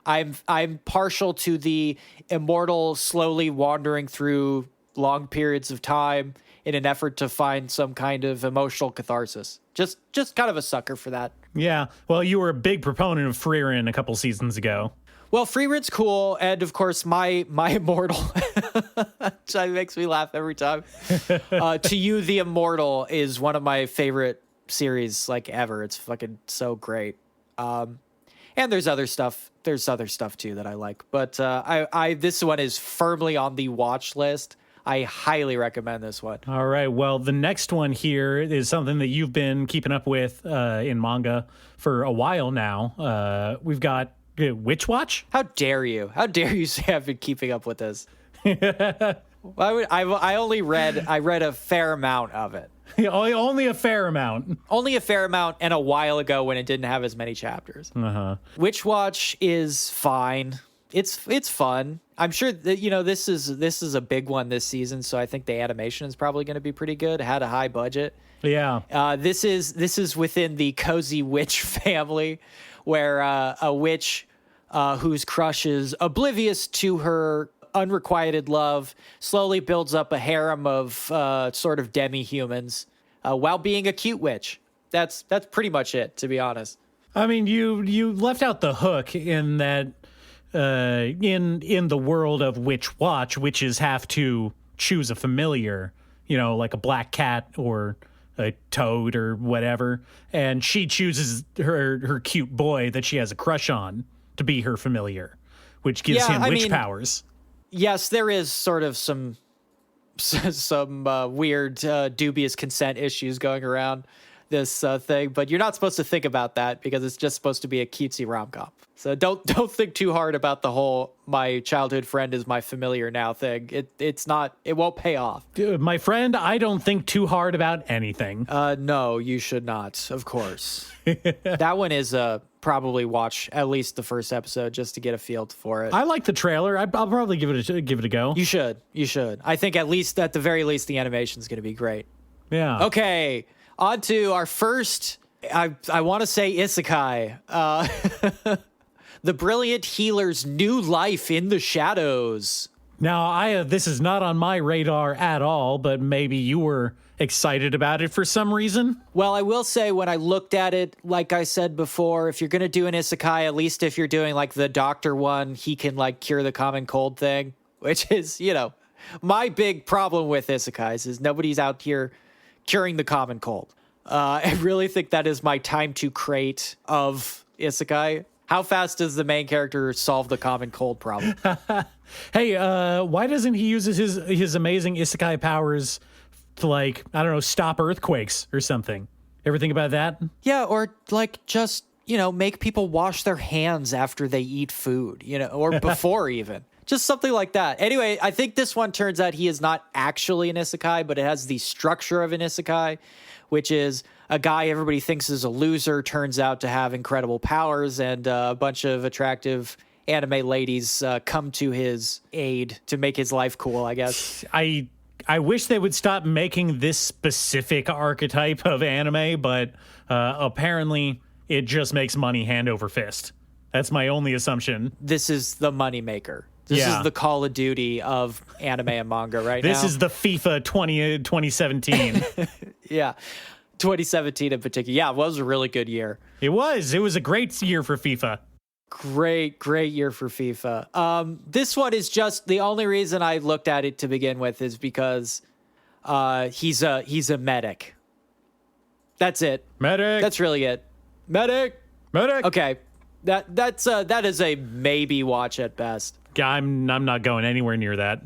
Speaker 2: I'm partial to the immortal slowly wandering through long periods of time in an effort to find some kind of emotional catharsis. Just kind of a sucker for that.
Speaker 1: Yeah. Well, you were a big proponent of Frieren a couple seasons ago.
Speaker 2: Well, Freeren's cool, and of course, my immortal, which makes me laugh every time. To You, the Immortal is one of my favorite series like ever. It's fucking so great. And there's other stuff. There's other stuff too that I like, but I this one is firmly on the watch list. I highly recommend this one.
Speaker 1: All right. Well, the next one here is something that you've been keeping up with in manga for a while now. We've got Witch Watch.
Speaker 2: How dare you? How dare you say I've been keeping up with this? I only read a fair amount of it.
Speaker 1: Only a fair amount.
Speaker 2: Only a fair amount, and a while ago when it didn't have as many chapters. Witch Watch is fine. It's fun. I'm sure that this is a big one this season, so I think the animation is probably going to be pretty good. It had a high budget.
Speaker 1: Yeah.
Speaker 2: This is within the cozy witch family, where a witch whose crush is oblivious to her unrequited love slowly builds up a harem of sort of demi-humans while being a cute witch. That's pretty much it, to be honest.
Speaker 1: I mean, you left out the hook in that in the world of Witch Watch, witches have to choose a familiar, like a black cat or a toad or whatever, and she chooses her cute boy that she has a crush on to be her familiar, which gives him witch powers.
Speaker 2: Yes, there is sort of some weird, dubious consent issues going around this thing, but you're not supposed to think about that because it's just supposed to be a cutesy rom-com. So don't think too hard about the whole my childhood friend is my familiar now thing. It won't pay off.
Speaker 1: Dude, my friend, I don't think too hard about anything.
Speaker 2: No, you should not, of course. That one is probably watch at least the first episode just to get a feel for it.
Speaker 1: I like the trailer. I'll probably give it a go.
Speaker 2: You should. I think at the very least the animation is going to be great.
Speaker 1: Yeah.
Speaker 2: Okay, on to our first. I want to say isekai. The Brilliant Healer's New Life in the Shadows.
Speaker 1: Now, this is not on my radar at all, but maybe you were excited about it for some reason.
Speaker 2: Well, I will say when I looked at it, like I said before, if you're going to do an isekai, at least if you're doing like the doctor one, he can like cure the common cold thing, which is, my big problem with isekais is nobody's out here curing the common cold. I really think that is my time to crate of isekai. How fast does the main character solve the common cold problem?
Speaker 1: Hey, why doesn't he use his amazing isekai powers to, like, I don't know, stop earthquakes or something? Ever think about that?
Speaker 2: Yeah, or like just, make people wash their hands after they eat food, or before even. Just something like that. Anyway, I think this one turns out he is not actually an isekai, but it has the structure of an isekai, which is a guy everybody thinks is a loser turns out to have incredible powers, and a bunch of attractive anime ladies come to his aid to make his life cool, I guess.
Speaker 1: I wish they would stop making this specific archetype of anime, but apparently it just makes money hand over fist. That's my only assumption.
Speaker 2: This is the moneymaker. This is the Call of Duty of anime and manga right now.
Speaker 1: This is the FIFA 2017.
Speaker 2: Yeah. 2017 in particular. Yeah, it was a really good year.
Speaker 1: It was a great year for FIFA.
Speaker 2: Great year for FIFA. This one is just the only reason I looked at it to begin with is because he's a medic. That's it.
Speaker 1: Medic.
Speaker 2: That's really it. Medic. Okay. That is a maybe watch at best.
Speaker 1: I'm not going anywhere near that.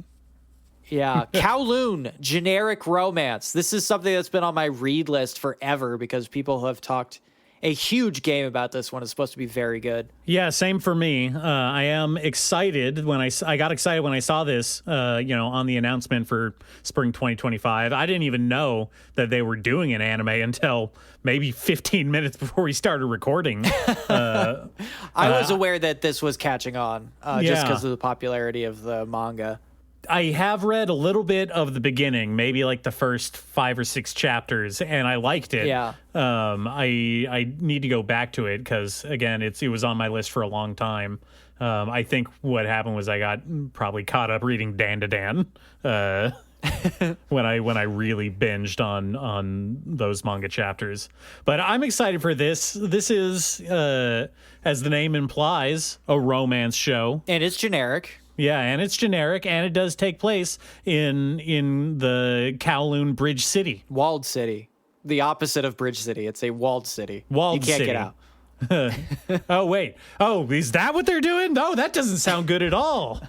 Speaker 2: Yeah. Kowloon, generic romance. This is something that's been on my read list forever because people have talked a huge game about this one. It's supposed to be very good.
Speaker 1: Yeah, same for me. I am excited when I got excited when I saw this, on the announcement for spring 2025. I didn't even know that they were doing an anime until maybe 15 minutes before we started recording.
Speaker 2: I was aware that this was catching on just because of the popularity of the manga.
Speaker 1: I have read a little bit of the beginning, maybe like the first 5 or 6 chapters, and I liked it.
Speaker 2: Yeah.
Speaker 1: I need to go back to it because, again, it was on my list for a long time. I think what happened was I got probably caught up reading Dan to Dan when I really binged on those manga chapters. But I'm excited for this. This is, as the name implies, a romance show.
Speaker 2: And it's generic.
Speaker 1: Yeah, and it's generic, and it does take place in the Kowloon Bridge City.
Speaker 2: Walled city. The opposite of Bridge City. It's a walled city.
Speaker 1: Walled
Speaker 2: You can't
Speaker 1: city.
Speaker 2: get out.
Speaker 1: Oh, wait. Oh, is that what they're doing? No, that doesn't sound good at all.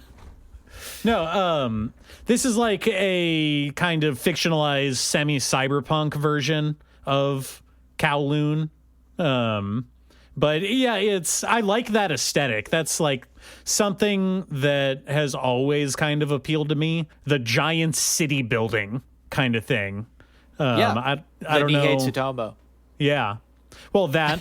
Speaker 1: No, this is like a kind of fictionalized semi-cyberpunk version of Kowloon. But yeah, I like that aesthetic. That's like something that has always kind of appealed to me. The giant city building kind of thing. I don't know.
Speaker 2: Nihei Tsutomo.
Speaker 1: Yeah. Well, that,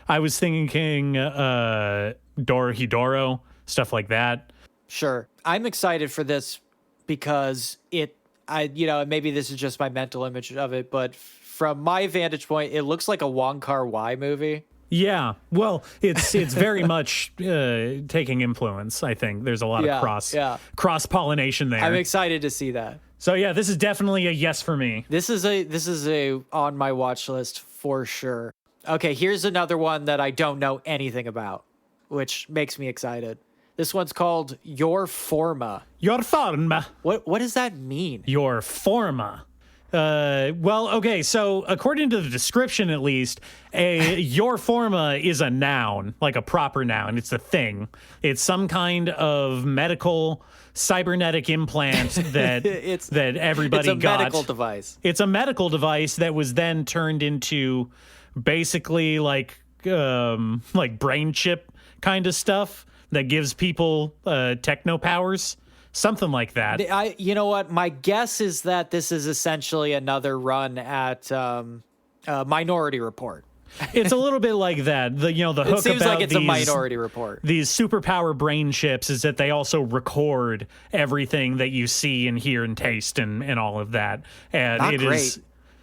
Speaker 1: I was thinking Dorohedoro, stuff like that.
Speaker 2: Sure. I'm excited for this because maybe this is just my mental image of it, but from my vantage point, it looks like a Wong Kar-wai movie.
Speaker 1: Yeah. Well, it's very much taking influence, I think. There's a lot of cross-pollination there.
Speaker 2: I'm excited to see that.
Speaker 1: So yeah, this is definitely a yes for me.
Speaker 2: This is a on my watch list for sure. Okay, here's another one that I don't know anything about, which makes me excited. This one's called Your Forma.
Speaker 1: Your Forma.
Speaker 2: What does that mean?
Speaker 1: Your Forma. Well, okay, so according to the description at least, your forma is a noun, like a proper noun. It's a thing. It's some kind of medical cybernetic implant that that everybody got.
Speaker 2: It's a medical device.
Speaker 1: It's a medical device that was then turned into basically like brain chip kind of stuff that gives people techno powers. Something like that.
Speaker 2: You know what? My guess is that this is essentially another run at Minority Report.
Speaker 1: It's a little bit like that. The hook
Speaker 2: it seems
Speaker 1: about
Speaker 2: like it's a Minority Report.
Speaker 1: These superpower brain chips is that they also record everything that you see and hear and taste and all of that. And
Speaker 2: Not great.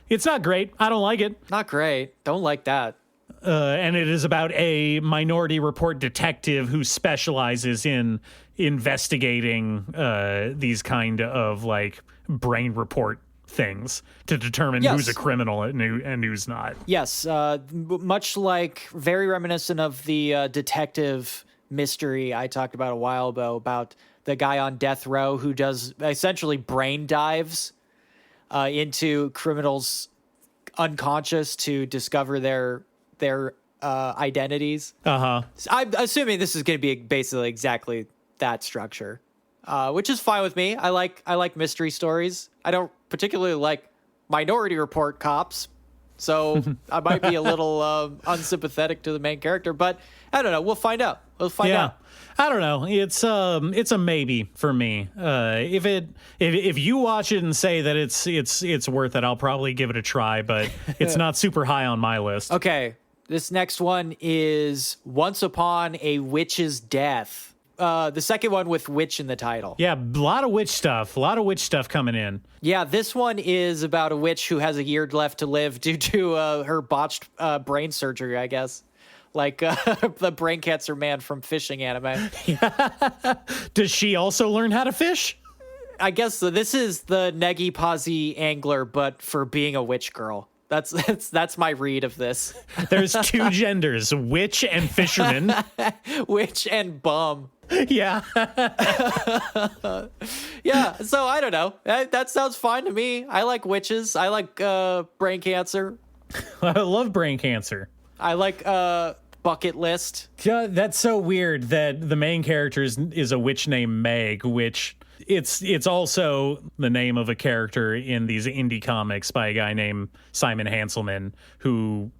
Speaker 1: It's not great. I don't like it.
Speaker 2: Not great. Don't like that.
Speaker 1: And it is about a Minority Report detective who specializes in investigating these kind of like brain report things to determine who's a criminal and who's not.
Speaker 2: Yes, much like very reminiscent of the detective mystery I talked about a while ago about the guy on death row who does essentially brain dives into criminals' unconscious to discover their identities.
Speaker 1: Uh-huh.
Speaker 2: I'm assuming this is going to be basically exactly that structure, which is fine with me. I like mystery stories. I don't particularly like Minority Report cops, so I might be a little unsympathetic to the main character, but I don't know. We'll find out.
Speaker 1: I don't know. It's a maybe for me. If you watch it and say that it's worth it, I'll probably give it a try, but it's not super high on my list.
Speaker 2: Okay. This next one is Once Upon a Witch's Death. The second one with witch in the title.
Speaker 1: Yeah, a lot of witch stuff coming in.
Speaker 2: Yeah, this one is about a witch who has a year left to live due to her botched brain surgery, I guess. Like the brain cancer man from fishing anime.
Speaker 1: Does she also learn how to fish?
Speaker 2: I guess so. This is the Negi Pazi angler, but for being a witch girl. That's my read of this.
Speaker 1: There's two genders, witch and fisherman.
Speaker 2: Witch and bum.
Speaker 1: Yeah.
Speaker 2: Yeah, so I don't know. That sounds fine to me. I like witches. I like brain cancer.
Speaker 1: I love brain cancer.
Speaker 2: I like bucket list.
Speaker 1: Yeah, that's so weird that the main character is a witch named Meg, which it's also the name of a character in these indie comics by a guy named Simon Hanselman, who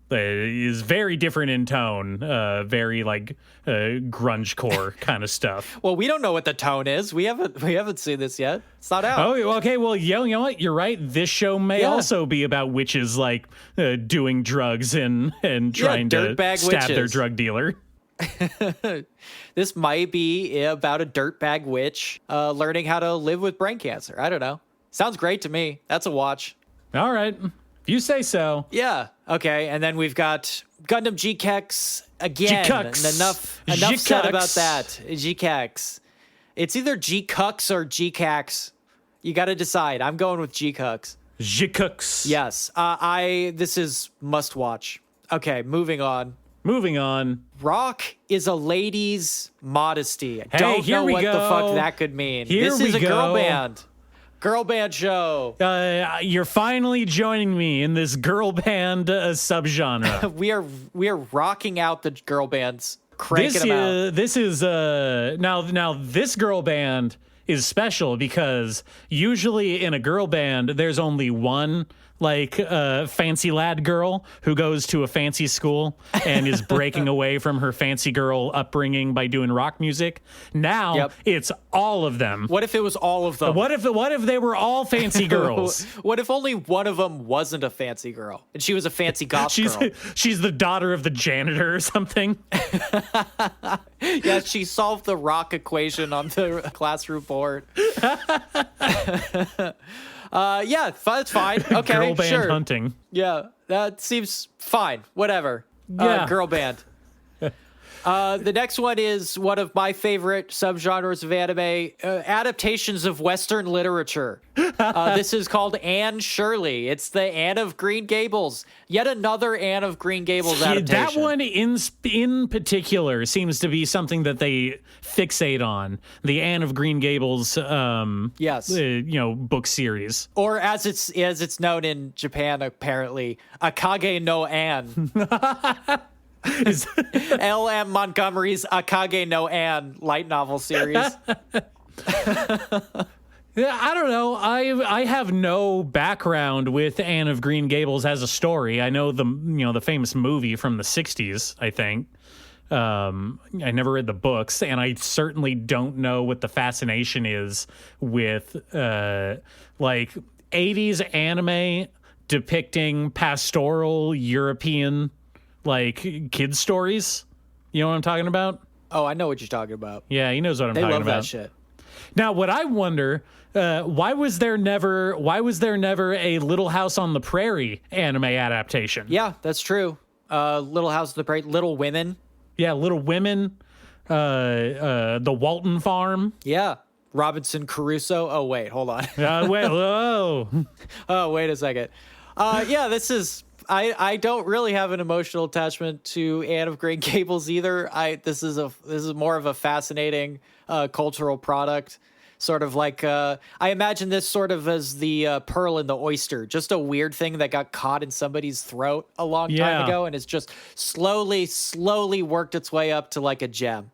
Speaker 1: is very different in tone, very like grunge-core kind of stuff.
Speaker 2: Well, we don't know what the tone is. We haven't seen this yet. It's not out.
Speaker 1: Oh, okay. Well, you know what? You're right. This show may also be about witches like doing drugs and trying to stab their drug dealer.
Speaker 2: This might be about a dirtbag witch learning how to live with brain cancer. I don't know. Sounds great to me. That's a watch.
Speaker 1: All right. If you say so.
Speaker 2: Yeah. Okay. And then we've got Gundam GQuuuuuX again.
Speaker 1: GQuuuuuX.
Speaker 2: Enough said about that. GQuuuuuX. It's either GQuuuuuX or GQuuuuuX. You got to decide. I'm going with GQuuuuuX.
Speaker 1: GQuuuuuX.
Speaker 2: Yes. This is must watch. Okay. Moving on. Rock is a lady's modesty. I don't know what the fuck that could mean. This is a girl band. Girl band show.
Speaker 1: You're finally joining me in this girl band subgenre.
Speaker 2: we are rocking out the girl bands, cranking them out.
Speaker 1: This is now this girl band is special because usually in a girl band there's only one fancy lad girl who goes to a fancy school and is breaking away from her fancy girl upbringing by doing rock music. Now it's all of them.
Speaker 2: What if it was all of them?
Speaker 1: What if they were all fancy girls?
Speaker 2: What if only one of them wasn't a fancy girl and she was a fancy goth girl?
Speaker 1: She's the daughter of the janitor or something.
Speaker 2: Yeah, she solved the rock equation on the classroom board. Yeah, that's fine. Okay,
Speaker 1: girl band
Speaker 2: sure.
Speaker 1: hunting.
Speaker 2: Yeah, that seems fine. Whatever.
Speaker 1: Yeah.
Speaker 2: Girl band. The next one is one of my favorite subgenres of anime, adaptations of Western literature. This is called Anne Shirley. It's the Anne of Green Gables. Yet another Anne of Green Gables adaptation.
Speaker 1: That one in particular seems to be something that they fixate on. The Anne of Green Gables,
Speaker 2: yes,
Speaker 1: book series,
Speaker 2: or as it's known in Japan, apparently, Akage no Anne. Is L.M. Montgomery's Akage no Anne light novel series.
Speaker 1: Yeah, I don't know. I have no background with Anne of Green Gables as a story. I know the famous movie from the 60s, I think. I never read the books, and I certainly don't know what the fascination is with 80s anime depicting pastoral European kids stories. You know what I'm talking about?
Speaker 2: Oh, I know what you're talking about.
Speaker 1: Yeah, he knows what I'm talking about.
Speaker 2: They love that shit.
Speaker 1: Now, what I wonder, why was there never a Little House on the Prairie anime adaptation?
Speaker 2: Yeah, that's true. Little House on the Prairie, Little Women.
Speaker 1: Yeah, Little Women. The Walton Farm.
Speaker 2: Yeah. Robinson Crusoe. Oh, wait, hold on.
Speaker 1: Whoa.
Speaker 2: Oh, wait a second. Yeah, this is... I don't really have an emotional attachment to Anne of Green Gables either. This is more of a fascinating cultural product, sort of like I imagine this sort of as the pearl in the oyster, just a weird thing that got caught in somebody's throat a long time ago, and it's just slowly worked its way up to like a gem.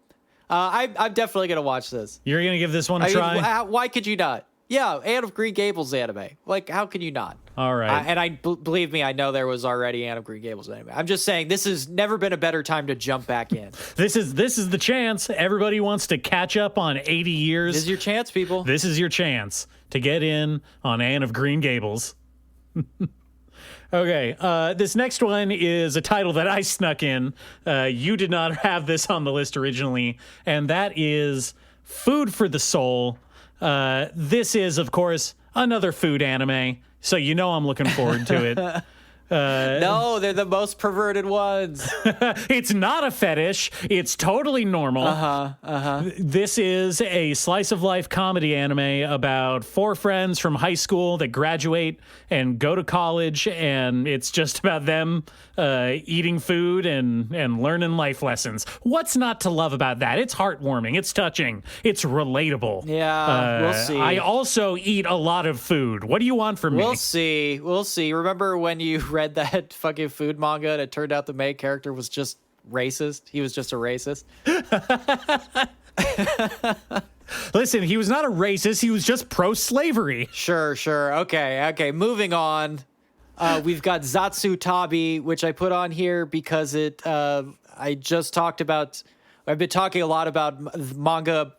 Speaker 2: I'm definitely gonna watch this.
Speaker 1: You're gonna give this one a try?
Speaker 2: Why could you not? Yeah, Anne of Green Gables anime. How can you not?
Speaker 1: All right.
Speaker 2: And believe me, I know there was already Anne of Green Gables anime. I'm just saying this has never been a better time to jump back in.
Speaker 1: This is the chance. Everybody wants to catch up on 80 years.
Speaker 2: This is your chance, people.
Speaker 1: This is your chance to get in on Anne of Green Gables. Okay, this next one is a title that I snuck in. You did not have this on the list originally, and that is Food for the Soul. This is, of course, another food anime, so I'm looking forward to it.
Speaker 2: No, they're the most perverted ones.
Speaker 1: It's not a fetish. It's totally normal. This is a slice of life comedy anime about 4 friends from high school that graduate and go to college, and it's just about them eating food and learning life lessons. What's not to love about that? It's heartwarming. It's touching. It's relatable.
Speaker 2: Yeah, we'll see.
Speaker 1: I also eat a lot of food. What do you want from me?
Speaker 2: We'll see. Remember when you read that fucking food manga and it turned out the main character was just racist? He was just a racist.
Speaker 1: Listen, he was not a racist. He was just pro-slavery.
Speaker 2: Sure. Okay. Moving on. We've got Zatsu Tabi, which I put on here because I've been talking a lot about manga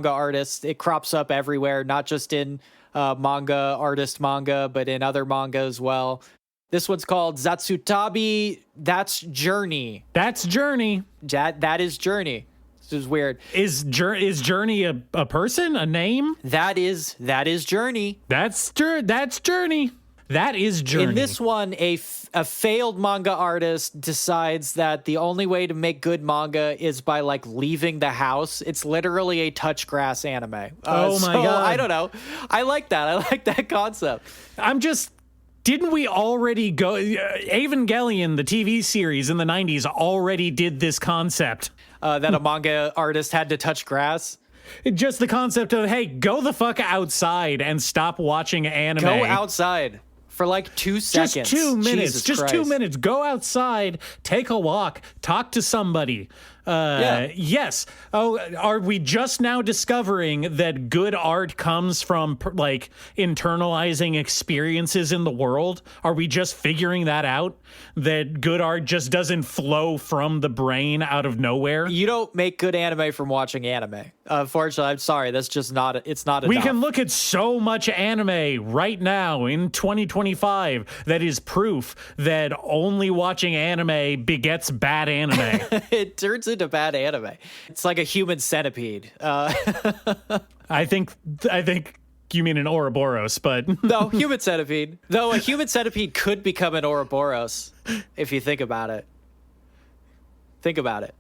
Speaker 2: artists. It crops up everywhere, not just in manga, but in other manga as well. This one's called Zatsu Tabi. That's Journey.
Speaker 1: That's Journey.
Speaker 2: That is Journey. This is weird.
Speaker 1: Is Journey a person? A name?
Speaker 2: That is Journey.
Speaker 1: That's Journey. That is Journey.
Speaker 2: In this one, a failed manga artist decides that the only way to make good manga is by like leaving the house. It's literally a touch grass anime.
Speaker 1: Oh my God.
Speaker 2: I don't know. I like that. I like that concept.
Speaker 1: Didn't we already go? Evangelion, the TV series in the 90s, already did this concept.
Speaker 2: That a manga artist had to touch grass.
Speaker 1: Just the concept of, hey, go the fuck outside and stop watching anime.
Speaker 2: Go outside for like 2 seconds.
Speaker 1: Just 2 minutes.
Speaker 2: Jesus Christ.
Speaker 1: 2 minutes. Go outside, take a walk, talk to somebody. Yes. Oh, are we just now discovering that good art comes from like internalizing experiences in the world? Are we just figuring that out? That good art just doesn't flow from the brain out of nowhere?
Speaker 2: You don't make good anime from watching anime. Unfortunately, I'm sorry. That's just not, it's not enough.
Speaker 1: We can look at so much anime right now in 2025 that is proof that only watching anime begets bad anime.
Speaker 2: It turns into bad anime. It's like a human centipede.
Speaker 1: I think you mean an Ouroboros, but
Speaker 2: no, human centipede. Though a human centipede could become an Ouroboros if you think about it. Think about it.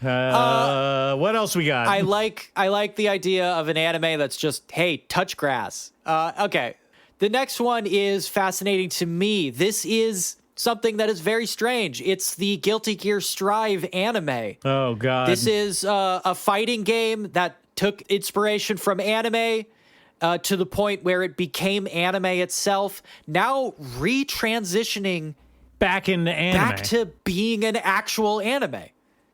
Speaker 1: What else we got?
Speaker 2: I like the idea of an anime that's just, hey, touch grass. Okay. The next one is fascinating to me. This is something that is very strange. It's the Guilty Gear Strive anime.
Speaker 1: Oh, God.
Speaker 2: This is a fighting game that took inspiration from anime to the point where it became anime itself, now retransitioning
Speaker 1: back into anime.
Speaker 2: Back to being an actual anime.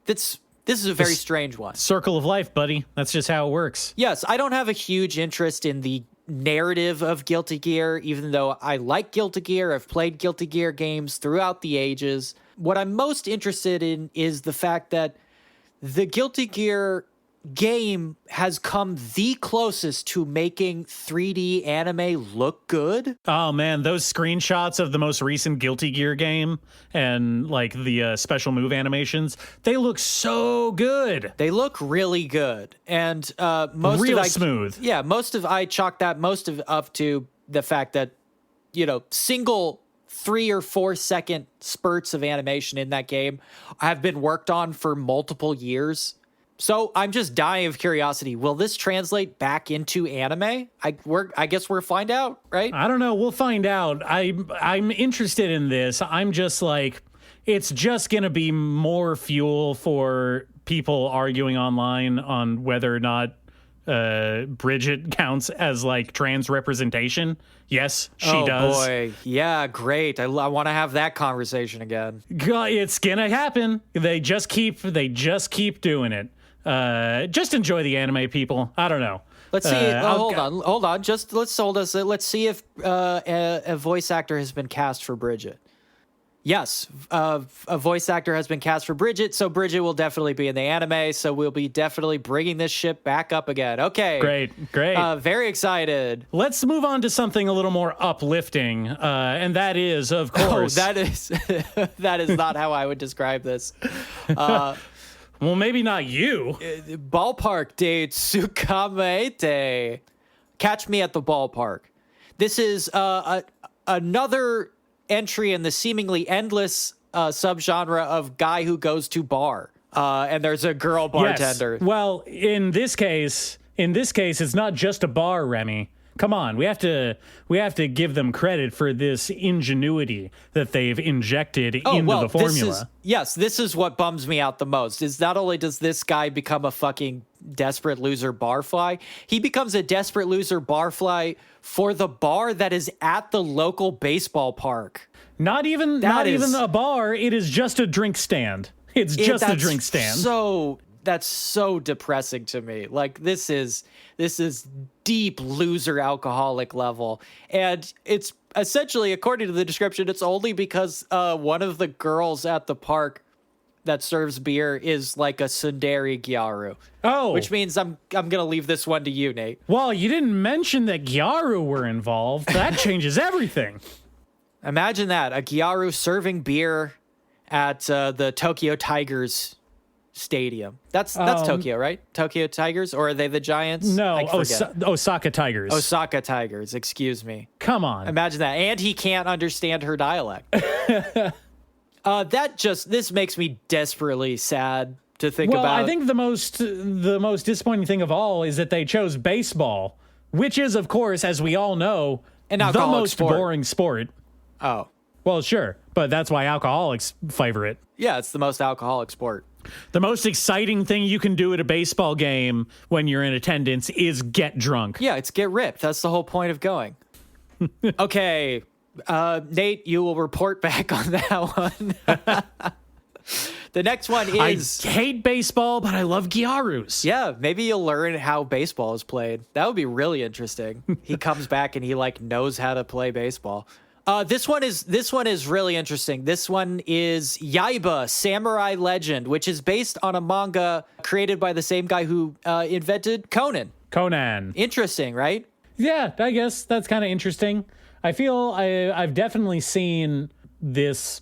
Speaker 2: This is a very strange one.
Speaker 1: Circle of life, buddy. That's just how it works.
Speaker 2: Yes, I don't have a huge interest in the narrative of Guilty Gear, even though I like Guilty Gear. I've played Guilty Gear games throughout the ages. What I'm most interested in is the fact that the Guilty Gear game has come the closest to making 3D anime look good.
Speaker 1: Oh man, those screenshots of the most recent Guilty Gear game and like the special move animations, they look so good.
Speaker 2: They look really good. And most
Speaker 1: real
Speaker 2: of
Speaker 1: smooth.
Speaker 2: Yeah, I chalk that most of up to the fact that, you know, single 3 or 4 second spurts of animation in that game have been worked on for multiple years. So I'm just dying of curiosity. Will this translate back into anime? I guess we'll find out, right?
Speaker 1: I don't know. We'll find out. I'm interested in this. I'm just like, it's just going to be more fuel for people arguing online on whether or not Bridget counts as like trans representation. Yes, she does.
Speaker 2: Oh boy. Yeah, great. I want to have that conversation again.
Speaker 1: God, it's going to happen. They just keep doing it. Just enjoy the anime, people. I don't know.
Speaker 2: Let's see. Hold on. Let's see if a voice actor has been cast for Bridget. Yes, a voice actor has been cast for Bridget, so Bridget will definitely be in the anime. So we'll be definitely bringing this ship back up again. Okay,
Speaker 1: great.
Speaker 2: Very excited.
Speaker 1: Let's move on to something a little more uplifting, and that is, of course,
Speaker 2: that is not how I would describe this.
Speaker 1: Well, maybe not you.
Speaker 2: Ballpark de Tsukamete. Catch me at the ballpark. This is another entry in the seemingly endless subgenre of guy who goes to bar. And there's a girl bartender.
Speaker 1: Yes. Well, in this case, it's not just a bar, Remy. Come on, we have to give them credit for this ingenuity that they've injected into the formula.
Speaker 2: This is what bums me out the most, is not only does this guy become a fucking desperate loser barfly, he becomes a desperate loser barfly for the bar that is at the local baseball park.
Speaker 1: Not even a bar, it is just a drink stand. It's just a drink stand.
Speaker 2: That's so depressing to me. Like, this is deep loser alcoholic level. And it's essentially, according to the description, it's only because one of the girls at the park that serves beer is like a tsundere gyaru.
Speaker 1: Oh.
Speaker 2: Which means I'm going to leave this one to you, Nate.
Speaker 1: Well, you didn't mention that gyaru were involved. That changes everything.
Speaker 2: Imagine that, a Gyaru serving beer at the Tokyo Tigers stadium. That's Tokyo, right? Tokyo Tigers, or are they the Giants?
Speaker 1: No,
Speaker 2: I forget.
Speaker 1: Osaka Tigers.
Speaker 2: Osaka Tigers, excuse me.
Speaker 1: Come on.
Speaker 2: Imagine that. And he can't understand her dialect. This makes me desperately sad to think about.
Speaker 1: Well, I think the most disappointing thing of all is that they chose baseball, which is, of course, as we all know,
Speaker 2: An
Speaker 1: the
Speaker 2: alcoholic
Speaker 1: most
Speaker 2: sport.
Speaker 1: boring sport.
Speaker 2: Oh.
Speaker 1: Well, sure, but that's why alcoholics favor it.
Speaker 2: Yeah, it's the most alcoholic sport.
Speaker 1: The most exciting thing you can do at a baseball game when you're in attendance is get drunk.
Speaker 2: Yeah, it's get ripped. That's the whole point of going. Okay, Nate, you will report back on that one. The next one is...
Speaker 1: I hate baseball, but I love Gyarus.
Speaker 2: Yeah, maybe you'll learn how baseball is played. That would be really interesting. He comes back and he knows how to play baseball. This one is really interesting. This one is Yaiba, Samurai Legend, which is based on a manga created by the same guy who invented Conan. Interesting, right?
Speaker 1: Yeah, I guess that's kind of interesting. I feel I've definitely seen this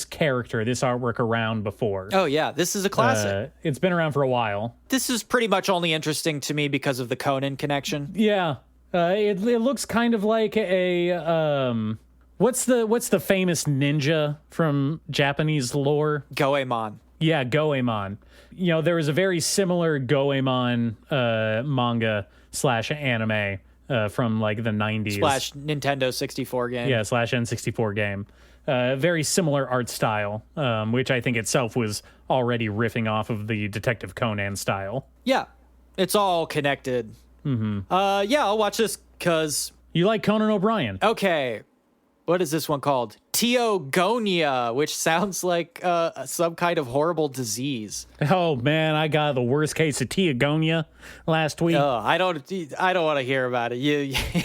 Speaker 1: character, this artwork around before.
Speaker 2: Oh yeah, this is a classic.
Speaker 1: It's been around for a while.
Speaker 2: This is pretty much only interesting to me because of the Conan connection.
Speaker 1: Yeah, it looks kind of like a what's the famous ninja from Japanese lore?
Speaker 2: Goemon.
Speaker 1: Yeah, Goemon. You know, there was a very similar Goemon manga / anime from like the 90s.
Speaker 2: / Nintendo 64 game.
Speaker 1: Yeah, / N64 game. Very similar art style, which I think itself was already riffing off of the Detective Conan style.
Speaker 2: Yeah, it's all connected. Mm-hmm. Yeah, I'll watch this because...
Speaker 1: You like Conan O'Brien.
Speaker 2: Okay. What is this one called? Teogonia, which sounds like some kind of horrible disease.
Speaker 1: Oh man, I got the worst case of Teogonia last week.
Speaker 2: I don't want to hear about it.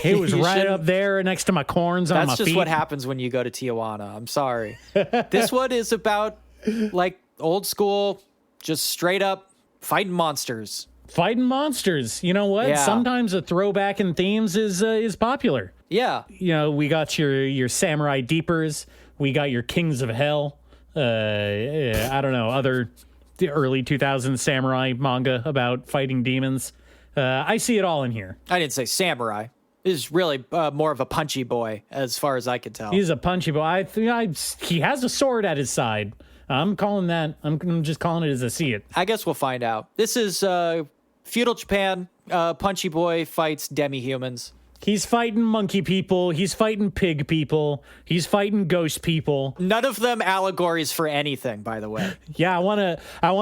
Speaker 1: It was right up there next to my corns on my feet.
Speaker 2: That's just what happens when you go to Tijuana. I'm sorry. This one is about like old school, just straight up fighting monsters.
Speaker 1: Fighting monsters. You know what?
Speaker 2: Yeah.
Speaker 1: Sometimes a throwback in themes is popular.
Speaker 2: Yeah.
Speaker 1: You know, we got your Samurai Deepers. We got your Kings of Hell. I don't know, the early 2000s samurai manga about fighting demons. I see it all in here.
Speaker 2: I didn't say samurai. This is really more of a punchy boy, as far as I can tell.
Speaker 1: He's a punchy boy. He has a sword at his side. I'm calling that. I'm just calling it as I see it.
Speaker 2: I guess we'll find out. This is feudal Japan. Punchy boy fights demi-humans.
Speaker 1: He's fighting monkey people. He's fighting pig people. He's fighting ghost people.
Speaker 2: None of them allegories for anything, by the way.
Speaker 1: Yeah, I want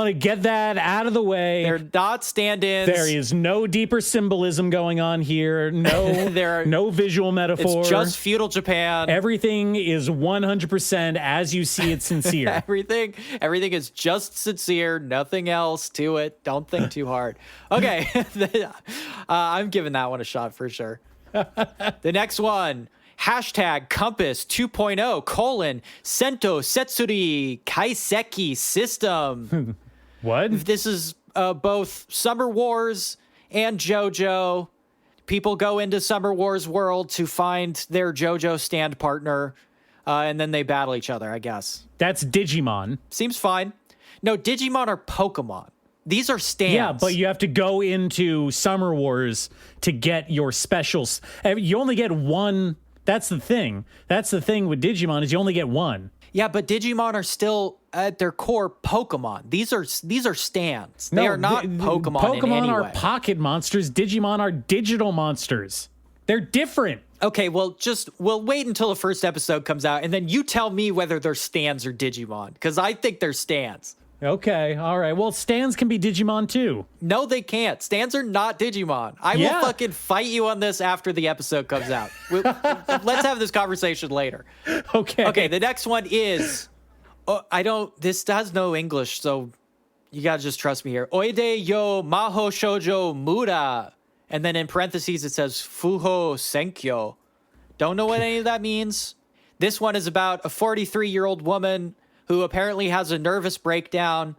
Speaker 1: to get that out of the way.
Speaker 2: They're not stand-ins.
Speaker 1: There is no deeper symbolism going on here. No, no visual metaphor.
Speaker 2: It's just feudal Japan.
Speaker 1: Everything is 100% as you see it sincere.
Speaker 2: Everything is just sincere. Nothing else to it. Don't think too hard. Okay, I'm giving that one a shot for sure. The next one, #Compass 2.0 : Sento Setsuri Kaiseki System.
Speaker 1: What?
Speaker 2: This is both Summer Wars and JoJo. People go into Summer Wars world to find their JoJo stand partner, and then they battle each other, I guess.
Speaker 1: That's Digimon.
Speaker 2: Seems fine. No, Digimon are Pokemon. These are stands.
Speaker 1: Yeah, but you have to go into Summer Wars to get your specials. You only get one. That's the thing. That's the thing with Digimon is you only get one.
Speaker 2: Yeah, but Digimon are still at their core Pokemon. These are stands. They are not Pokemon.
Speaker 1: Pokemon
Speaker 2: in any
Speaker 1: are
Speaker 2: way.
Speaker 1: pocket monsters. Digimon are digital monsters. They're different.
Speaker 2: Okay, we'll wait until the first episode comes out, and then you tell me whether they're stands or Digimon, because I think they're stands.
Speaker 1: Okay, all right. Well, stands can be Digimon too.
Speaker 2: No, they can't. Stands are not Digimon. I will fucking fight you on this after the episode comes out. Let's have this conversation later.
Speaker 1: Okay.
Speaker 2: Okay, the next one is... this has no English, so you gotta just trust me here. Oide yo Mahou Shoujo Mura. And then in parentheses it says Fuhou Senkyo. Don't know what any of that means. This one is about a 43-year-old woman who apparently has a nervous breakdown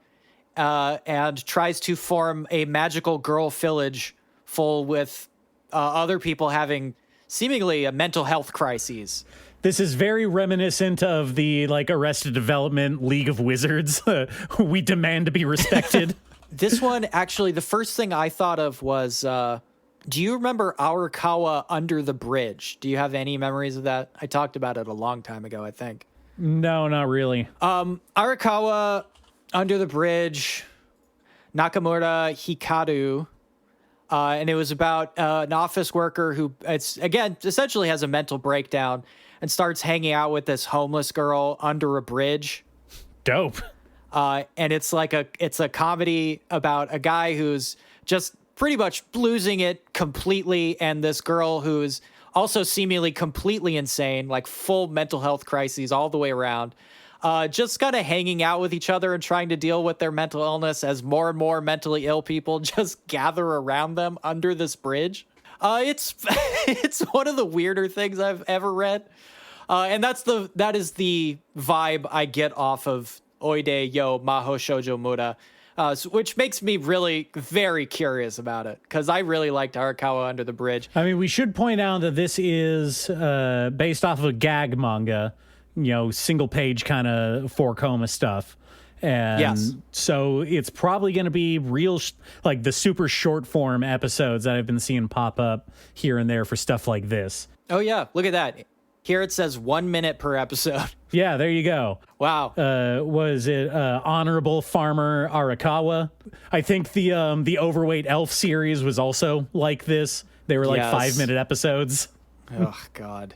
Speaker 2: and tries to form a magical girl village full with other people having seemingly a mental health crises.
Speaker 1: This is very reminiscent of the like Arrested Development League of Wizards. We demand to be respected.
Speaker 2: This one, actually, the first thing I thought of was, do you remember Arakawa Under the Bridge? Do you have any memories of that? I talked about it a long time ago, I think.
Speaker 1: No, not really.
Speaker 2: Arakawa Under the Bridge, Nakamura Hikaru, and it was about an office worker who, essentially has a mental breakdown and starts hanging out with this homeless girl under a bridge.
Speaker 1: Dope.
Speaker 2: And it's a comedy about a guy who's just pretty much losing it completely, and this girl who's also seemingly completely insane, like full mental health crises all the way around, just kind of hanging out with each other and trying to deal with their mental illness as more and more mentally ill people just gather around them under this bridge. It's it's one of the weirder things I've ever read, and that is the vibe I get off of Oide yo Mahou Shoujo Mura, which makes me really very curious about it, because I really liked Arakawa Under the Bridge.
Speaker 1: I mean, we should point out that this is based off of a gag manga, single page kind of 4-coma stuff. And
Speaker 2: yes.
Speaker 1: So it's probably going to be real, like the super short form episodes that I've been seeing pop up here and there for stuff like this.
Speaker 2: Oh, yeah. Look at that. Here it says 1 minute per episode.
Speaker 1: Yeah, there you go.
Speaker 2: Wow.
Speaker 1: Was it Honorable Farmer Arakawa? I think the Overweight Elf series was also like this. They were like 5-minute episodes.
Speaker 2: Oh, God.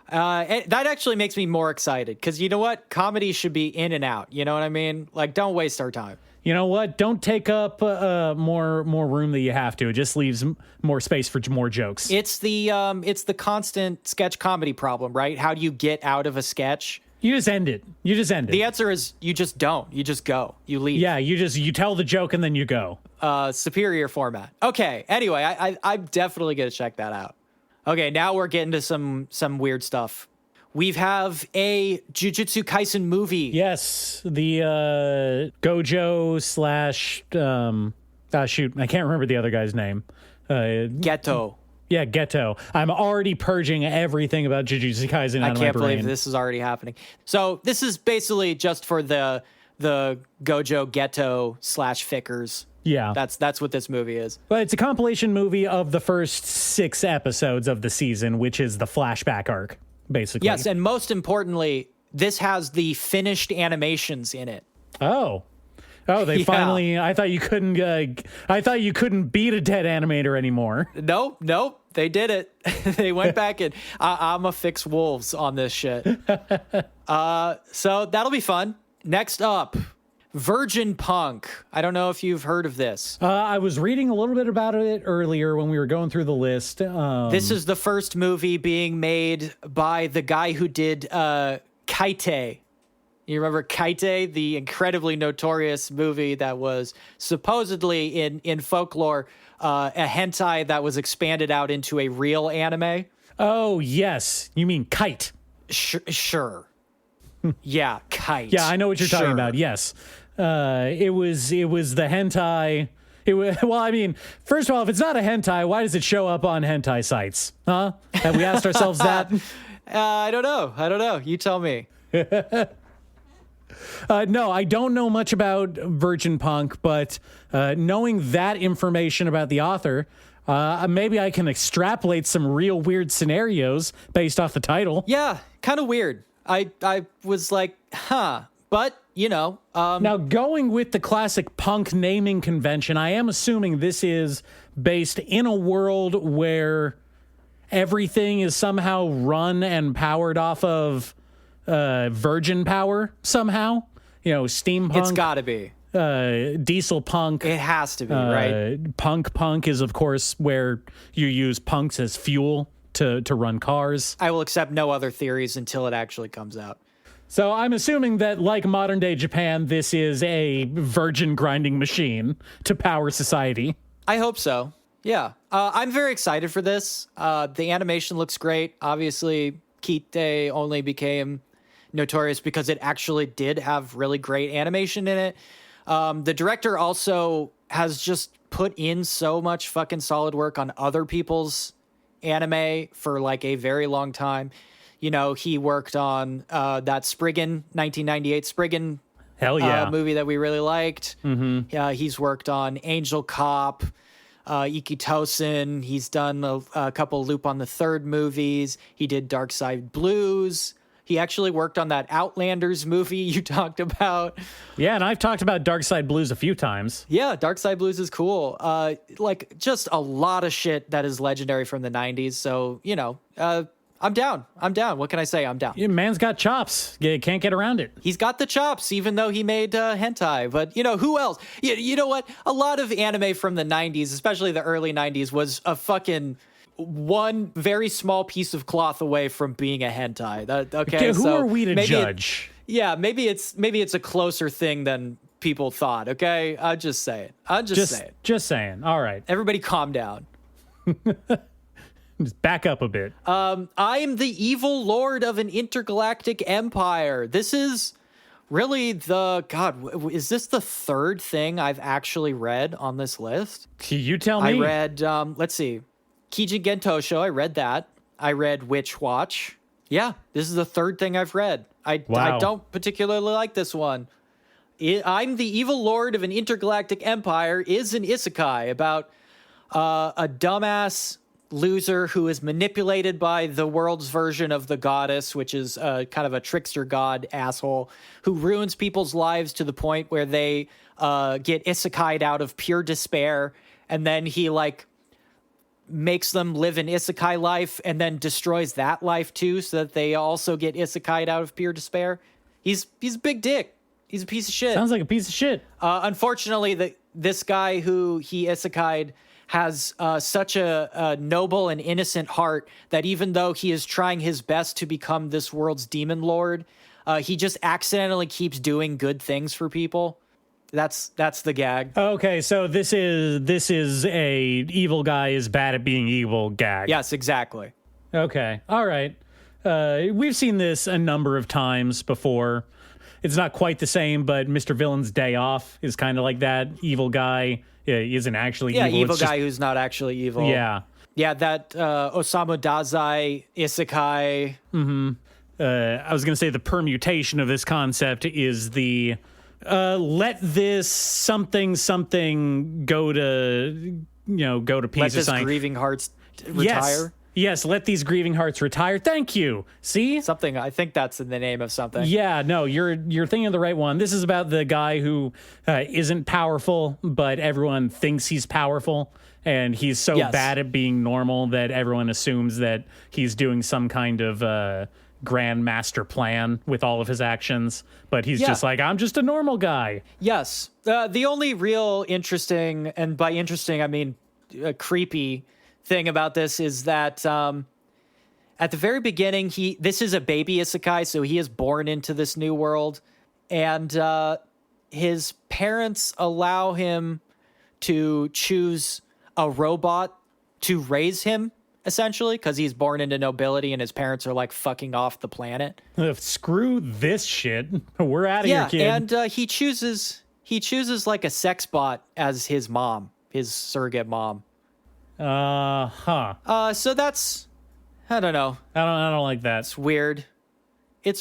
Speaker 2: That actually makes me more excited, because you know what? Comedy should be in and out. You know what I mean? Like, don't waste our time.
Speaker 1: You know what? Don't take up more room than you have to. It just leaves more space for more jokes.
Speaker 2: It's the constant sketch comedy problem, right? How do you get out of a sketch?
Speaker 1: You just end it. The
Speaker 2: answer is you just don't. You just go. You leave.
Speaker 1: Yeah, you tell the joke and then you go.
Speaker 2: Superior format. Okay. Anyway, I'm definitely gonna check that out. Okay, now we're getting to some weird stuff. We have a Jujutsu Kaisen movie.
Speaker 1: Yes, the Gojo slash shoot, I can't remember the other guy's name.
Speaker 2: Geto.
Speaker 1: Yeah, Geto. I'm already purging everything about Jujutsu Kaisen out of my brain.
Speaker 2: I can't believe this is already happening. So this is basically just for the Gojo Geto slash Fickers.
Speaker 1: Yeah.
Speaker 2: That's what this movie is.
Speaker 1: But it's a compilation movie of the first 6 episodes of the season, which is the flashback arc, basically.
Speaker 2: Yes, and most importantly, this has the finished animations in it.
Speaker 1: Oh, they finally. I thought you couldn't beat a dead animator anymore.
Speaker 2: Nope. They did it. They went back and I'ma fix wolves on this shit. So that'll be fun. Next up, Virgin Punk. I don't know if you've heard of this.
Speaker 1: I was reading a little bit about it earlier when we were going through the list.
Speaker 2: This is the first movie being made by the guy who did Kaite. You remember Kaite, the incredibly notorious movie that was supposedly in folklore a hentai that was expanded out into a real anime?
Speaker 1: Oh, yes. You mean Kite.
Speaker 2: Sure. Yeah, Kite.
Speaker 1: Yeah, I know what you're talking about. Yes. It was the hentai. Well, I mean, first of all, if it's not a hentai, why does it show up on hentai sites? Huh? Have we asked ourselves that?
Speaker 2: I don't know. You tell me.
Speaker 1: No, I don't know much about Virgin Punk, but knowing that information about the author, maybe I can extrapolate some real weird scenarios based off the title.
Speaker 2: Yeah, kind of weird. I was like, huh. But, now
Speaker 1: going with the classic punk naming convention, I am assuming this is based in a world where everything is somehow run and powered off of virgin power somehow. Steampunk.
Speaker 2: It's got to be.
Speaker 1: Diesel punk.
Speaker 2: It has to be, right?
Speaker 1: Punk is, of course, where you use punks as fuel to run cars.
Speaker 2: I will accept no other theories until it actually comes out.
Speaker 1: So I'm assuming that, like modern day Japan, this is a virgin grinding machine to power society.
Speaker 2: I hope so. Yeah. I'm very excited for this. The animation looks great. Obviously, Kite only became notorious because it actually did have really great animation in it. The director also has just put in so much fucking solid work on other people's anime for like a very long time. You know, he worked on that Spriggan 1998 Spriggan
Speaker 1: Hell yeah.
Speaker 2: movie that we really liked. Mm-hmm. He's worked on Angel Cop, Ikitosen. He's done a couple Loop on the Third movies. He did Dark Side Blues. He actually worked on that Outlanders movie you talked about.
Speaker 1: Yeah, and I've talked about Dark Side Blues a few times.
Speaker 2: Yeah, Dark Side Blues is cool. Like, just a lot of shit that is legendary from the 90s. So, you know, I'm down. What can I say? I'm down.
Speaker 1: Yeah, man's got chops. You can't get around it.
Speaker 2: He's got the chops, even though he made hentai. But, you know, who else? You know what? A lot of anime from the 90s, especially the early 90s, was a fucking one very small piece of cloth away from being a hentai. Okay,
Speaker 1: who
Speaker 2: so
Speaker 1: are we to judge?
Speaker 2: Maybe it's a closer thing than people thought. Okay, I'm just saying.
Speaker 1: Just saying. All right,
Speaker 2: everybody, calm down.
Speaker 1: Just back up a bit.
Speaker 2: I am the evil lord of an intergalactic empire. This is really is this the third thing I've actually read on this list?
Speaker 1: You tell me.
Speaker 2: I read, let's see, Kijin Gentoushou. I read that. I read Witch Watch. Yeah, this is the third thing I've read. I don't particularly like this one. I'm the evil lord of an intergalactic empire is an isekai about a dumbass loser who is manipulated by the world's version of the goddess, which is kind of a trickster god asshole who ruins people's lives to the point where they get isekai'd out of pure despair, and then he like makes them live an isekai life and then destroys that life too, so that they also get isekai'd out of pure despair. He's a big dick. He's a piece of shit.
Speaker 1: Sounds like a piece of shit.
Speaker 2: Unfortunately, this guy who he isekai'd has such a noble and innocent heart that even though he is trying his best to become this world's demon lord, he just accidentally keeps doing good things for people. That's the gag.
Speaker 1: Okay, so this is a evil guy is bad at being evil gag.
Speaker 2: Yes, exactly.
Speaker 1: Okay, all right. We've seen this a number of times before. It's not quite the same, but Mr. Villain's Day Off is kind of like that. Evil guy isn't actually evil.
Speaker 2: Yeah, evil guy who's not actually evil.
Speaker 1: Yeah.
Speaker 2: Yeah, that Osamu Dazai isekai.
Speaker 1: Mm-hmm. I was going to say the permutation of this concept is the let this something go to pieces.
Speaker 2: Let this grieving hearts retire.
Speaker 1: Yes, let these grieving hearts retire. Thank you. See?
Speaker 2: Something, I think that's in the name of something.
Speaker 1: Yeah, no, you're thinking of the right one. This is about the guy who isn't powerful, but everyone thinks he's powerful. And he's so bad at being normal that everyone assumes that he's doing some kind of grand master plan with all of his actions. But he's just like, I'm just a normal guy. Yes.
Speaker 2: The only real interesting, and by interesting, I mean creepy thing about this is that at the very beginning, this is a baby isekai, so he is born into this new world, and his parents allow him to choose a robot to raise him, essentially, because he's born into nobility and his parents are like fucking off the planet.
Speaker 1: Screw this shit. We're out of here, kid.
Speaker 2: And he chooses like a sex bot as his mom, his surrogate mom. So that's, I don't know.
Speaker 1: I don't like that.
Speaker 2: It's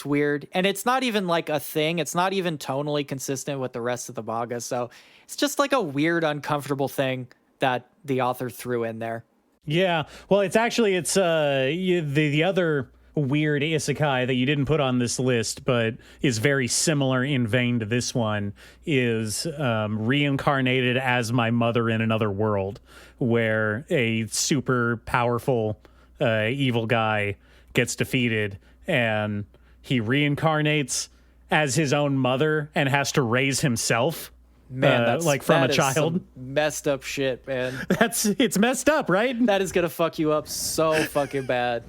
Speaker 2: weird. And it's not even like a thing. It's not even tonally consistent with the rest of the manga. So it's just like a weird, uncomfortable thing that the author threw in there.
Speaker 1: Yeah. Well, it's the other weird isekai that you didn't put on this list, but is very similar in vein to this one, is Reincarnated as My Mother in Another World, where a super powerful evil guy gets defeated and he reincarnates as his own mother and has to raise himself.
Speaker 2: Man, that's
Speaker 1: like from
Speaker 2: that
Speaker 1: a child.
Speaker 2: Messed up shit, man.
Speaker 1: It's messed up, right?
Speaker 2: That is gonna fuck you up so fucking bad.